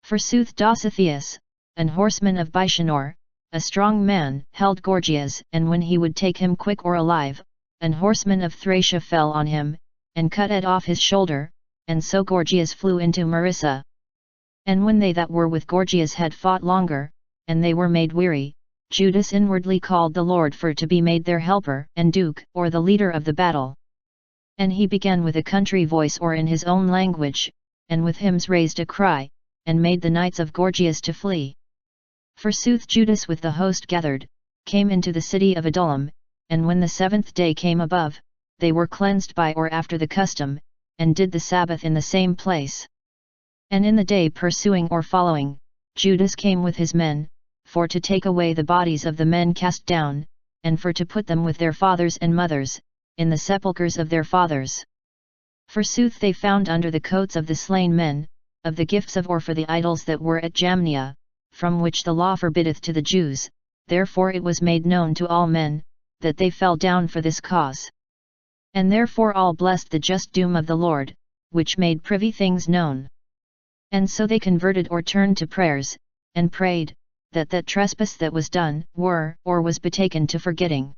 Forsooth Dositheus, an horseman of Bicanor, a strong man, held Gorgias, and when he would take him quick or alive, an horseman of Thracia fell on him, and cut it off his shoulder, and so Gorgias flew into Marissa. And when they that were with Gorgias had fought longer, and they were made weary, Judas inwardly called the Lord for to be made their helper and duke or the leader of the battle. And he began with a country voice or in his own language, and with hymns raised a cry, and made the knights of Gorgias to flee. Forsooth Judas with the host gathered, came into the city of Adullam, and when the 7th day came above, they were cleansed by or after the custom, and did the Sabbath in the same place. And in the day pursuing or following, Judas came with his men, for to take away the bodies of the men cast down, and for to put them with their fathers and mothers, in the sepulchres of their fathers. Forsooth they found under the coats of the slain men, of the gifts of or for the idols that were at Jamnia, from which the law forbiddeth to the Jews, therefore it was made known to all men, that they fell down for this cause. And therefore all blessed the just doom of the Lord, which made privy things known. And so they converted or turned to prayers, and prayed, that trespass that was done, were, or was betaken to forgetting.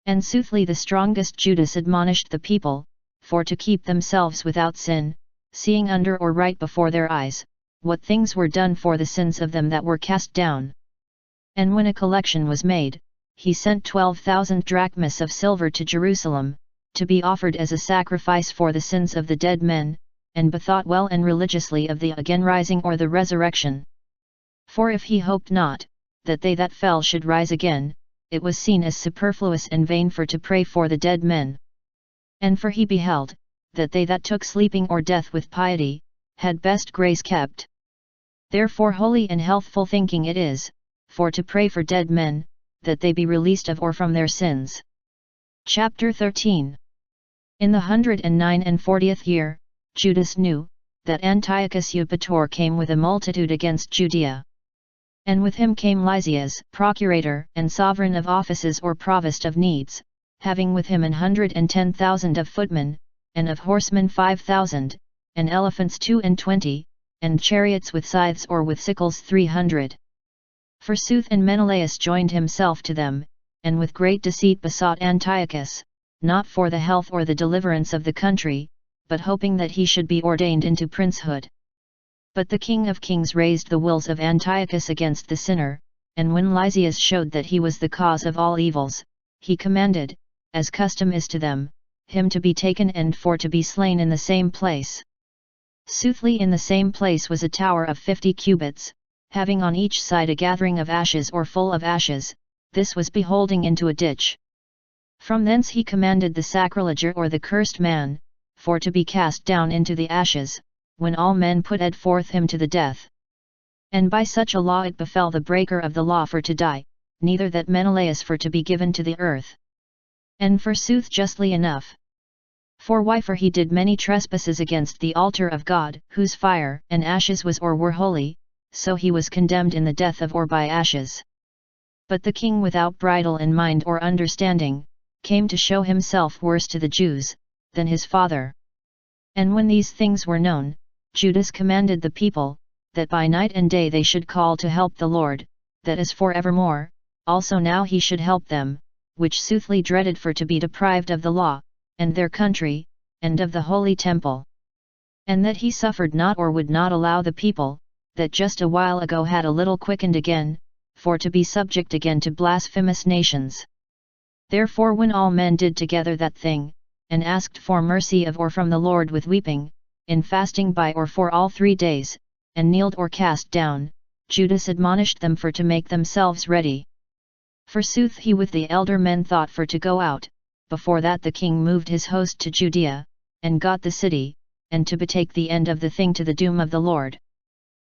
And soothly the strongest Judas admonished the people, for to keep themselves without sin, seeing under or right before their eyes, what things were done for the sins of them that were cast down. And when a collection was made, he sent 12,000 drachmas of silver to Jerusalem, to be offered as a sacrifice for the sins of the dead men, and bethought well and religiously of the again rising or the resurrection. For if he hoped not, that they that fell should rise again, it was seen as superfluous and vain for to pray for the dead men. And for he beheld, that they that took sleeping or death with piety, had best grace kept. Therefore holy and healthful thinking it is, for to pray for dead men, that they be released of or from their sins. Chapter 13. In the 149th year, Judas knew, that Antiochus Eupator came with a multitude against Judea. And with him came Lysias, procurator and sovereign of offices or provost of needs, having with him 110,000 of footmen, and of horsemen 5,000, and elephants 22, and chariots with scythes or with sickles 300. Forsooth and Menelaus joined himself to them, and with great deceit besought Antiochus, not for the health or the deliverance of the country, but hoping that he should be ordained into princehood. But the King of Kings raised the wills of Antiochus against the sinner, and when Lysias showed that he was the cause of all evils, he commanded, as custom is to them, him to be taken and for to be slain in the same place. Soothly in the same place was a tower of 50 cubits, having on each side a gathering of ashes or full of ashes, this was beholding into a ditch. From thence he commanded the sacrileger or the cursed man, for to be cast down into the ashes, when all men put ed forth him to the death. And by such a law it befell the breaker of the law for to die, neither that Menelaus for to be given to the earth. And forsooth justly enough. For why? For he did many trespasses against the altar of God, whose fire and ashes was or were holy, so he was condemned in the death of or by ashes. But the king without bridle in mind or understanding, came to show himself worse to the Jews, than his father. And when these things were known, Judas commanded the people, that by night and day they should call to help the Lord, that is for evermore, also now he should help them, which soothly dreaded for to be deprived of the law, and their country, and of the holy temple. And that he suffered not or would not allow the people, that just a while ago had a little quickened again, for to be subject again to blasphemous nations. Therefore when all men did together that thing, and asked for mercy of or from the Lord with weeping, in fasting by or for all 3 days, and kneeled or cast down, Judas admonished them for to make themselves ready. Forsooth he with the elder men thought for to go out, before that the king moved his host to Judea, and got the city, and to betake the end of the thing to the doom of the Lord.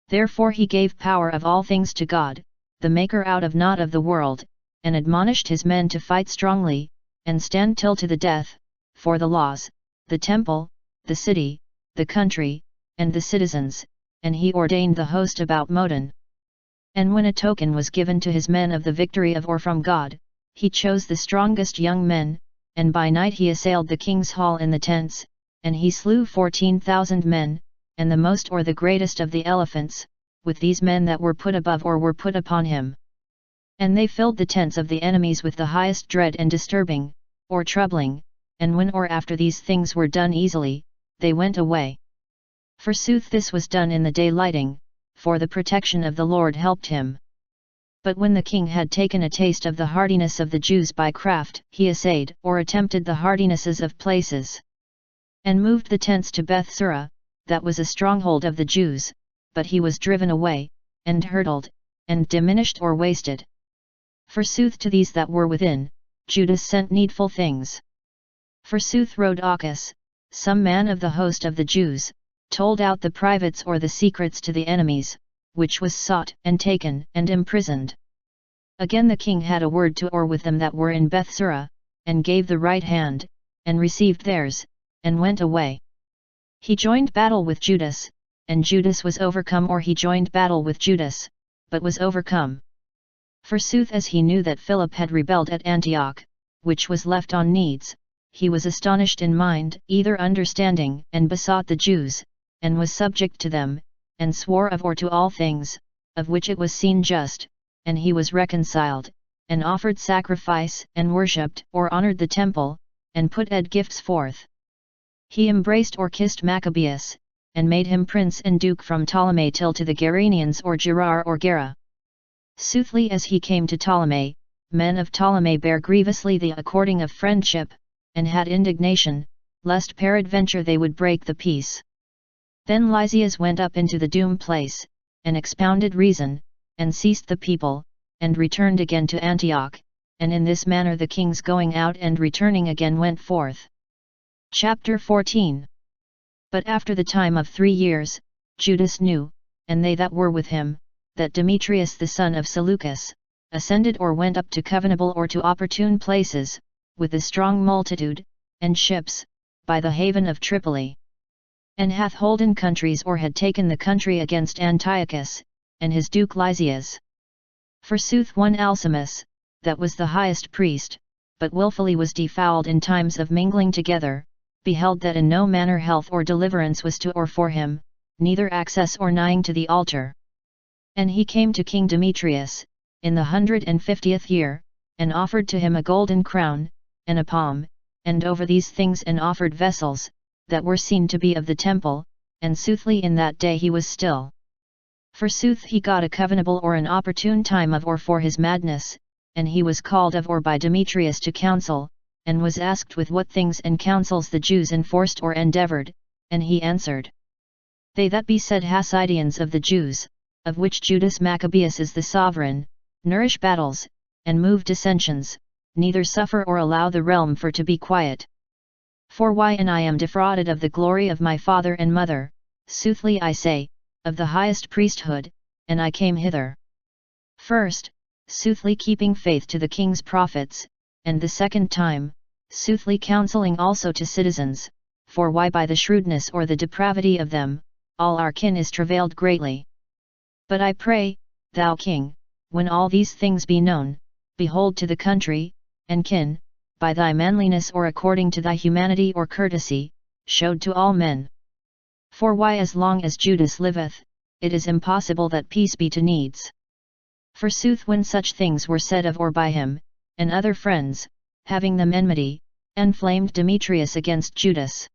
Therefore he gave power of all things to God, the maker out of naught of the world, and admonished his men to fight strongly, and stand till to the death, for the laws, the temple, the city, the country, and the citizens, and he ordained the host about Modin. And when a token was given to his men of the victory of or from God, he chose the strongest young men, and by night he assailed the king's hall in the tents, and he slew 14,000 men, and the most or the greatest of the elephants, with these men that were put above or were put upon him. And they filled the tents of the enemies with the highest dread and disturbing, or troubling, and when or after these things were done easily, they went away. Forsooth this was done in the day lighting, for the protection of the Lord helped him. But when the king had taken a taste of the hardiness of the Jews by craft, he assayed or attempted the hardinesses of places, and moved the tents to Bethsura, that was a stronghold of the Jews, but he was driven away, and hurtled, and diminished or wasted. Forsooth to these that were within, Judas sent needful things. Forsooth Rhodocus, some man of the host of the Jews, told out the privates or the secrets to the enemies, which was sought and taken and imprisoned. Again the king had a word to or with them that were in Bethsura, and gave the right hand, and received theirs, and went away. He joined battle with Judas, and Judas was overcome, or he joined battle with Judas, but was overcome. Forsooth as he knew that Philip had rebelled at Antioch, which was left on needs, he was astonished in mind, either understanding, and besought the Jews, and was subject to them, and swore of or to all things, of which it was seen just, and he was reconciled, and offered sacrifice, and worshipped or honored the temple, and put gifts forth. He embraced or kissed Maccabees, and made him prince and duke from Ptolemy till to the Geranians or Gerar or Gera. Soothly as he came to Ptolemy, men of Ptolemy bare grievously the according of friendship, and had indignation, lest peradventure they would break the peace. Then Lysias went up into the doom place, and expounded reason, and ceased the people, and returned again to Antioch, and in this manner the kings going out and returning again went forth. Chapter 14. But after the time of 3 years, Judas knew, and they that were with him, that Demetrius the son of Seleucus, ascended or went up to covenable or to opportune places, with a strong multitude, and ships, by the haven of Tripoli, and hath holden countries or had taken the country against Antiochus, and his duke Lysias. Forsooth one Alcimus, that was the highest priest, but wilfully was defouled in times of mingling together, beheld that in no manner health or deliverance was to or for him, neither access or nighing to the altar. And he came to King Demetrius, in the 150th year, and offered to him a golden crown, and a palm, and over these things and offered vessels, that were seen to be of the temple, and soothly in that day he was still. Forsooth he got a covenable or an opportune time of or for his madness, and he was called of or by Demetrius to counsel, and was asked with what things and counsels the Jews enforced or endeavored, and he answered. They that be said Hasidians of the Jews, of which Judas Maccabeus is the sovereign, nourish battles, and move dissensions, neither suffer or allow the realm for to be quiet. For why and I am defrauded of the glory of my father and mother, soothly I say, of the highest priesthood, and I came hither. First, soothly keeping faith to the king's prophets, and the second time, soothly counseling also to citizens, for why by the shrewdness or the depravity of them, all our kin is travailed greatly. But I pray, thou king, when all these things be known, behold to the country, and kin, by thy manliness or according to thy humanity or courtesy, showed to all men. For why, as long as Judas liveth, it is impossible that peace be to needs. Forsooth, when such things were said of or by him, and other friends, having them enmity, inflamed Demetrius against Judas.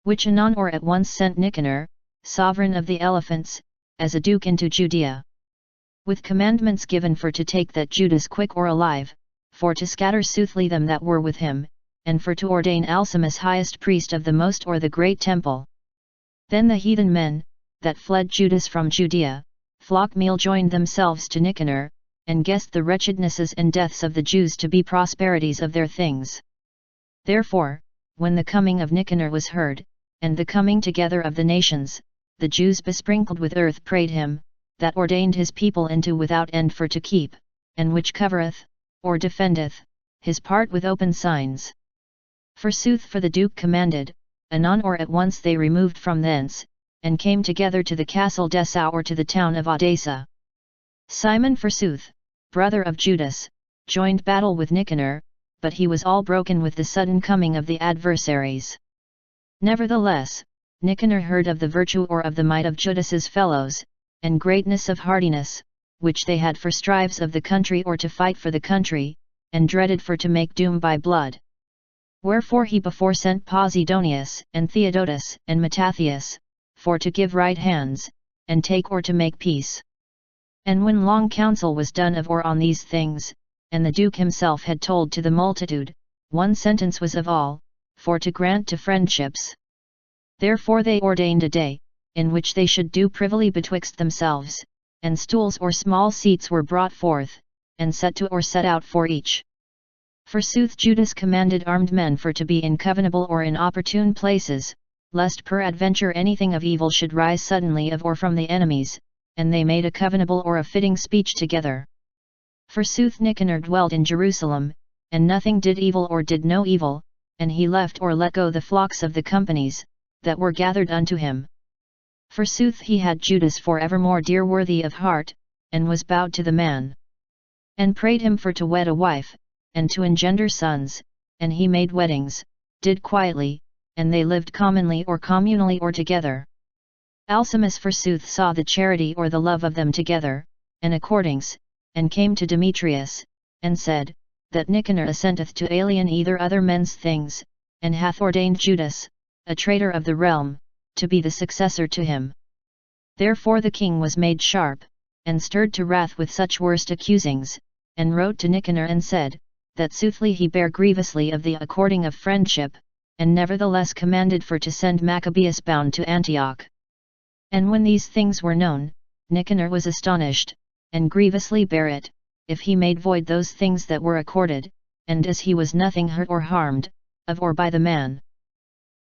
Which anon or at once sent Nicanor, sovereign of the elephants, as a duke into Judea, with commandments given for to take that Judas quick or alive, for to scatter soothly them that were with him, and for to ordain Alcimus highest priest of the most or the great temple. Then the heathen men, that fled Judas from Judea, flock meal joined themselves to Nicanor, and guessed the wretchednesses and deaths of the Jews to be prosperities of their things. Therefore, when the coming of Nicanor was heard, and the coming together of the nations, the Jews besprinkled with earth prayed him, that ordained his people into without end for to keep, and which covereth, or defendeth, his part with open signs. Forsooth, for the Duke commanded, anon or at once they removed from thence, and came together to the castle Dessau or to the town of Edessa. Simon, forsooth, brother of Judas, joined battle with Nicanor, but he was all broken with the sudden coming of the adversaries. Nevertheless, Nicanor heard of the virtue or of the might of Judas's fellows, and greatness of hardiness, which they had for strives of the country or to fight for the country, and dreaded for to make doom by blood. Wherefore he before sent Posidonius, and Theodotus, and Mattathias, for to give right hands, and take or to make peace. And when long counsel was done of or on these things, and the Duke himself had told to the multitude, one sentence was of all, for to grant to friendships. Therefore they ordained a day, in which they should do privily betwixt themselves, and stools or small seats were brought forth, and set to or set out for each. Forsooth Judas commanded armed men for to be in covenable or in opportune places, lest peradventure anything of evil should rise suddenly of or from the enemies, and they made a covenable or a fitting speech together. Forsooth Nicanor dwelt in Jerusalem, and nothing did evil or did no evil, and he left or let go the flocks of the companies, that were gathered unto him. Forsooth he had Judas for evermore dear worthy of heart, and was bowed to the man. And prayed him for to wed a wife, and to engender sons, and he made weddings, did quietly, and they lived commonly or communally or together. Alcimus forsooth saw the charity or the love of them together, and accordings, and came to Demetrius, and said, that Nicanor assenteth to alien either other men's things, and hath ordained Judas, a traitor of the realm, to be the successor to him. Therefore the king was made sharp, and stirred to wrath with such worst accusings, and wrote to Nicanor and said, that soothly he bare grievously of the according of friendship, and nevertheless commanded for to send Maccabees bound to Antioch. And when these things were known, Nicanor was astonished, and grievously bare it, if he made void those things that were accorded, and as he was nothing hurt or harmed, of or by the man.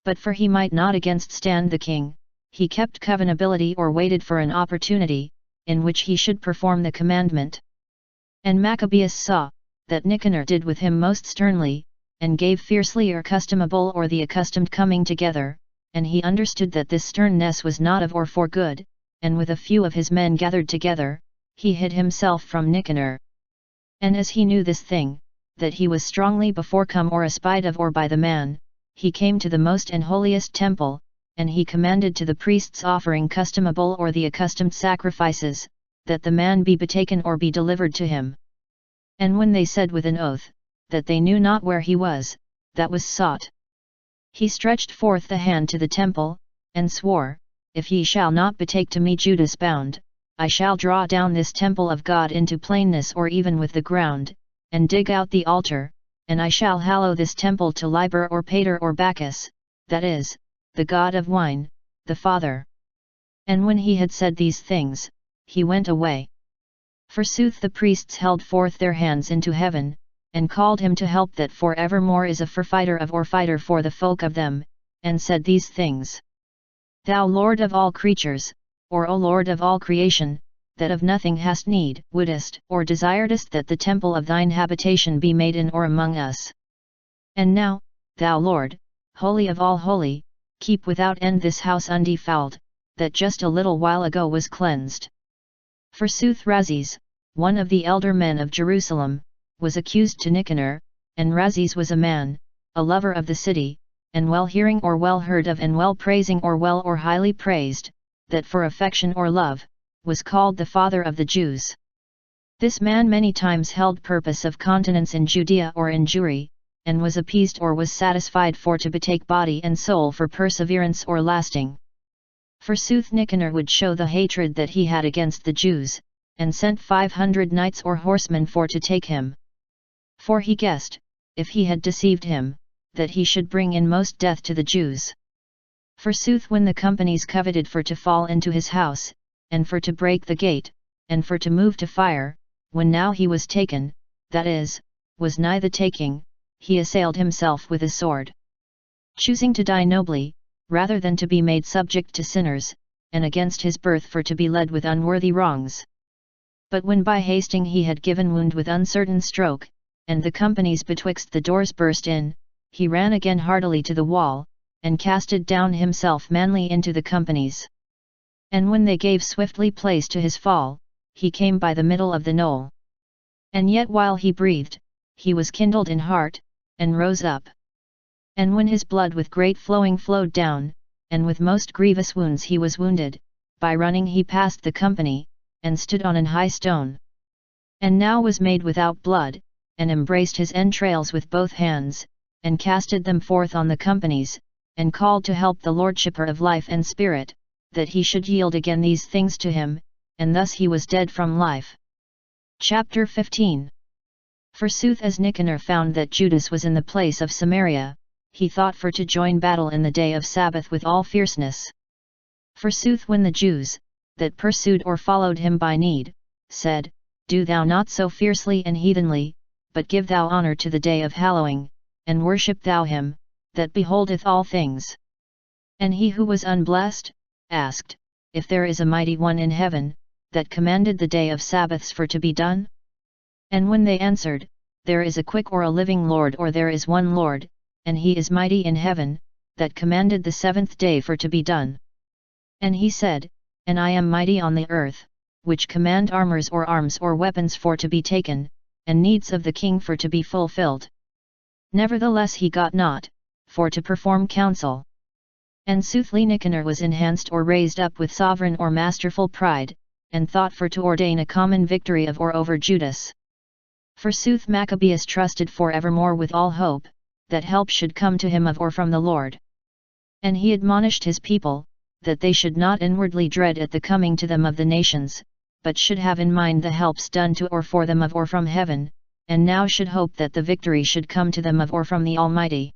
But for he might not against stand the king, he kept covenability or waited for an opportunity, in which he should perform the commandment. And Maccabees saw, that Nicanor did with him most sternly, and gave fiercely or customable or the accustomed coming together, and he understood that this sternness was not of or for good, and with a few of his men gathered together, he hid himself from Nicanor. And as he knew this thing, that he was strongly before come or espied of or by the man, he came to the most and holiest temple, and he commanded to the priests offering customable or the accustomed sacrifices, that the man be betaken or be delivered to him. And when they said with an oath, that they knew not where he was, that was sought, he stretched forth the hand to the temple, and swore, if ye shall not betake to me Judas bound, I shall draw down this temple of God into plainness or even with the ground, and dig out the altar, and I shall hallow this temple to Liber or Pater or Bacchus, that is, the god of wine, the Father. And when he had said these things, he went away. Forsooth the priests held forth their hands into heaven, and called him to help that for evermore is a forfighter of or fighter for the folk of them, and said these things. Thou Lord of all creatures, or O Lord of all creation, that of nothing hast need, wouldest or desiredest that the temple of thine habitation be made in or among us. And now, thou Lord, holy of all holy, keep without end this house undefiled, that just a little while ago was cleansed. Forsooth Razes, one of the elder men of Jerusalem, was accused to Nicanor, and Razes was a man, a lover of the city, and well hearing or well heard of and well praising or well or highly praised, that for affection or love, was called the father of the Jews. This man many times held purpose of continence in Judea or in Jewry, and was appeased or was satisfied for to betake body and soul for perseverance or lasting. Forsooth Nicanor would show the hatred that he had against the Jews, and sent 500 knights or horsemen for to take him. For he guessed, if he had deceived him, that he should bring in most death to the Jews. Forsooth when the companies coveted for to fall into his house, and for to break the gate, and for to move to fire, when now he was taken, that is, was nigh the taking, he assailed himself with a sword. Choosing to die nobly, rather than to be made subject to sinners, and against his birth for to be led with unworthy wrongs. But when by hasting he had given wound with uncertain stroke, and the companies betwixt the doors burst in, he ran again heartily to the wall, and casted down himself manly into the companies. And when they gave swiftly place to his fall, he came by the middle of the knoll. And yet while he breathed, he was kindled in heart, and rose up. And when his blood with great flowing flowed down, and with most grievous wounds he was wounded, by running he passed the company, and stood on an high stone. And now was made without blood, and embraced his entrails with both hands, and casted them forth on the companies, and called to help the Lordshipper of life and spirit, that he should yield again these things to him, and thus he was dead from life. Chapter 15. Forsooth as Nicanor found that Judas was in the place of Samaria, he thought for to join battle in the day of Sabbath with all fierceness. Forsooth when the Jews, that pursued or followed him by need, said, Do thou not so fiercely and heathenly, but give thou honour to the day of hallowing, and worship thou him, that beholdeth all things. And he who was unblessed, asked, if there is a mighty one in heaven, that commanded the day of Sabbaths for to be done? And when they answered, There is a quick or a living Lord, or there is one Lord, and he is mighty in heaven, that commanded the seventh day for to be done. And he said, And I am mighty on the earth, which command armors or arms or weapons for to be taken, and needs of the king for to be fulfilled. Nevertheless he got not, for to perform counsel. And soothly Nicanor was enhanced or raised up with sovereign or masterful pride, and thought for to ordain a common victory of or over Judas. Forsooth Maccabees trusted for evermore with all hope, that help should come to him of or from the Lord. And he admonished his people, that they should not inwardly dread at the coming to them of the nations, but should have in mind the helps done to or for them of or from heaven, and now should hope that the victory should come to them of or from the Almighty.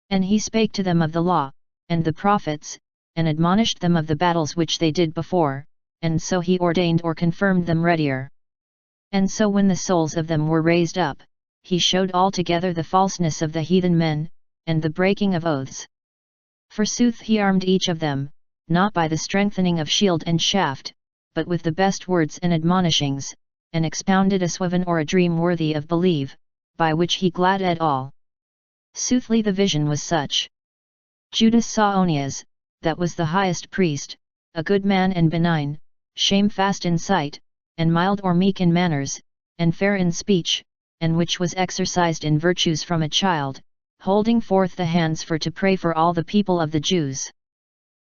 And he spake to them of the law, and the prophets, and admonished them of the battles which they did before, and so he ordained or confirmed them readier. And so when the souls of them were raised up, he showed altogether the falseness of the heathen men, and the breaking of oaths. Forsooth he armed each of them, not by the strengthening of shield and shaft, but with the best words and admonishings, and expounded a swaven or a dream worthy of believe, by which he gladded all. Soothly the vision was such. Judas saw Onias, that was the highest priest, a good man and benign, shamefast in sight, and mild or meek in manners, and fair in speech, and which was exercised in virtues from a child, holding forth the hands for to pray for all the people of the Jews.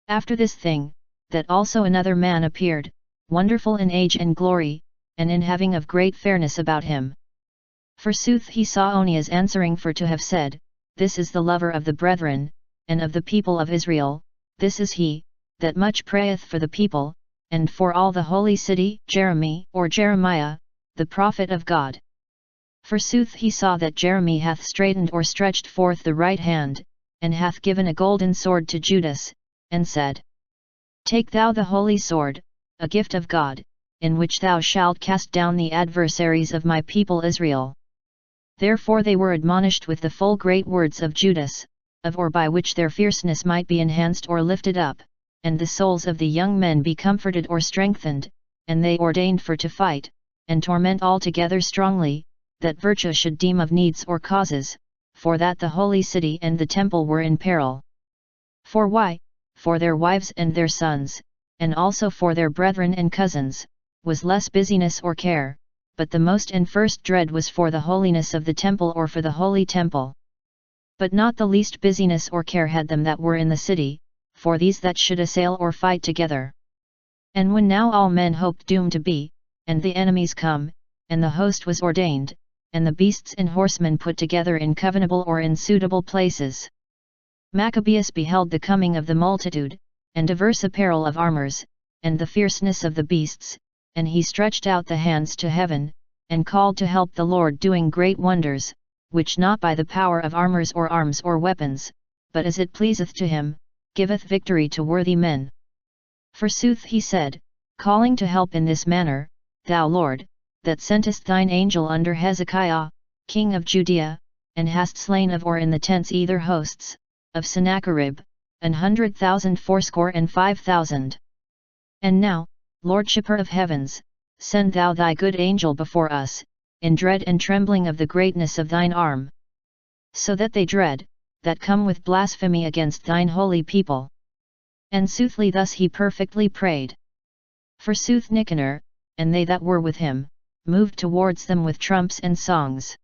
After this thing, that also another man appeared, wonderful in age and glory, and in having of great fairness about him. Forsooth he saw Onias answering for to have said, This is the lover of the brethren, and of the people of Israel, this is he, that much prayeth for the people, and for all the holy city, Jeremy or Jeremiah, the prophet of God. Forsooth he saw that Jeremy hath straightened or stretched forth the right hand, and hath given a golden sword to Judas, and said, Take thou the holy sword, a gift of God, in which thou shalt cast down the adversaries of my people Israel. Therefore they were admonished with the full great words of Judas, of or by which their fierceness might be enhanced or lifted up, and the souls of the young men be comforted or strengthened, and they ordained for to fight, and torment altogether strongly, that virtue should deem of needs or causes, for that the holy city and the temple were in peril. For why? For their wives and their sons, and also for their brethren and cousins, was less busyness or care, but the most and first dread was for the holiness of the temple or for the holy temple. But not the least busyness or care had them that were in the city, for these that should assail or fight together. And when now all men hoped doom to be, and the enemies come, and the host was ordained, and the beasts and horsemen put together in covenable or in suitable places, Maccabees beheld the coming of the multitude, and diverse apparel of armors, and the fierceness of the beasts, and he stretched out the hands to heaven, and called to help the Lord, doing great wonders, which not by the power of armors or arms or weapons, but as it pleaseth to him, giveth victory to worthy men. Forsooth, he said, calling to help in this manner, Thou Lord, that sentest thine angel under Hezekiah, king of Judea, and hast slain of or in the tents either hosts, of Sennacherib, 100,000 fourscore and 5,000. And now, Lord Shipper of heavens, send thou thy good angel before us, in dread and trembling of the greatness of thine arm. So that they dread, that come with blasphemy against thine holy people. And soothly thus he perfectly prayed. Forsooth Nicanor, and they that were with him, moved towards them with trumps and songs.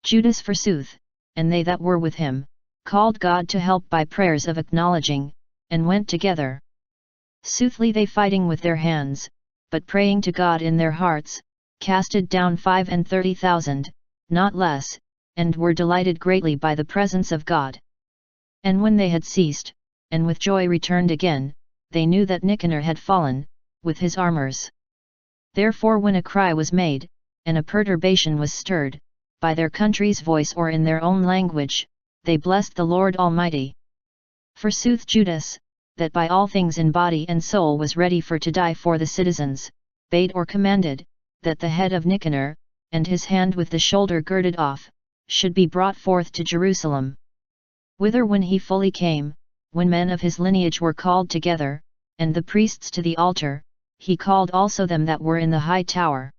Judas forsooth, and they that were with him, called God to help by prayers of acknowledging, and went together. Soothly they fighting with their hands, but praying to God in their hearts, casted down 35,000, not less, and were delighted greatly by the presence of God. And when they had ceased, and with joy returned again, they knew that Nicanor had fallen, with his armors. Therefore when a cry was made, and a perturbation was stirred, by their country's voice or in their own language, they blessed the Lord Almighty. Forsooth Judas, that by all things in body and soul was ready for to die for the citizens, bade or commanded, that the head of Nicanor, and his hand with the shoulder girded off, should be brought forth to Jerusalem. Whither when he fully came, when men of his lineage were called together, and the priests to the altar, he called also them that were in the high tower.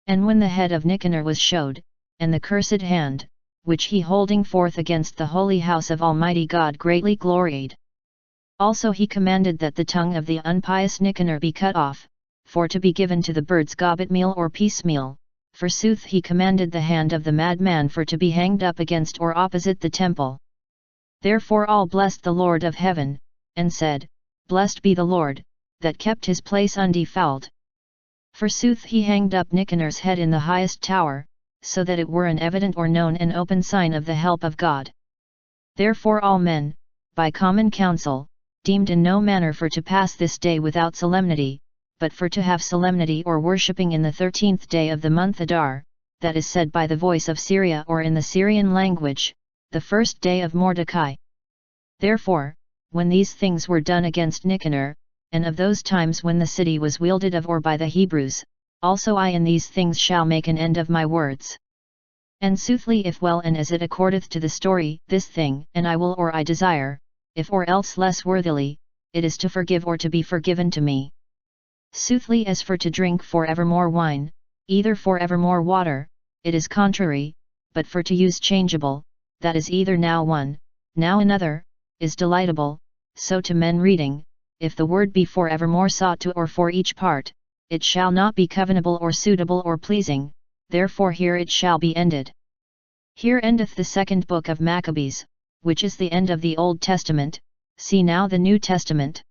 And when the head of Nicanor was showed, and the cursed hand, which he holding forth against the holy house of Almighty God greatly gloried. Also he commanded that the tongue of the unpious Nicanor be cut off, for to be given to the birds gobbet meal or piecemeal. Forsooth he commanded the hand of the madman for to be hanged up against or opposite the temple. Therefore all blessed the Lord of heaven, and said, Blessed be the Lord, that kept his place undefiled. Forsooth he hanged up Nicanor's head in the highest tower, so that it were an evident or known and open sign of the help of God. Therefore all men, by common counsel, deemed in no manner for to pass this day without solemnity, but for to have solemnity or worshipping in the 13th day of the month Adar, that is said by the voice of Syria or in the Syrian language, the first day of Mordecai. Therefore, when these things were done against Nicanor, and of those times when the city was wielded of or by the Hebrews, also I in these things shall make an end of my words. And soothly if well and as it accordeth to the story, this thing, and I will or I desire, if or else less worthily, it is to forgive or to be forgiven to me. Soothly as for to drink for evermore wine, either for evermore water, it is contrary, but for to use changeable, that is either now one, now another, is delightable, so to men reading, if the word be for evermore sought to or for each part, it shall not be covenable or suitable or pleasing, therefore here it shall be ended. Here endeth the second book of Maccabees, which is the end of the Old Testament. See now the New Testament.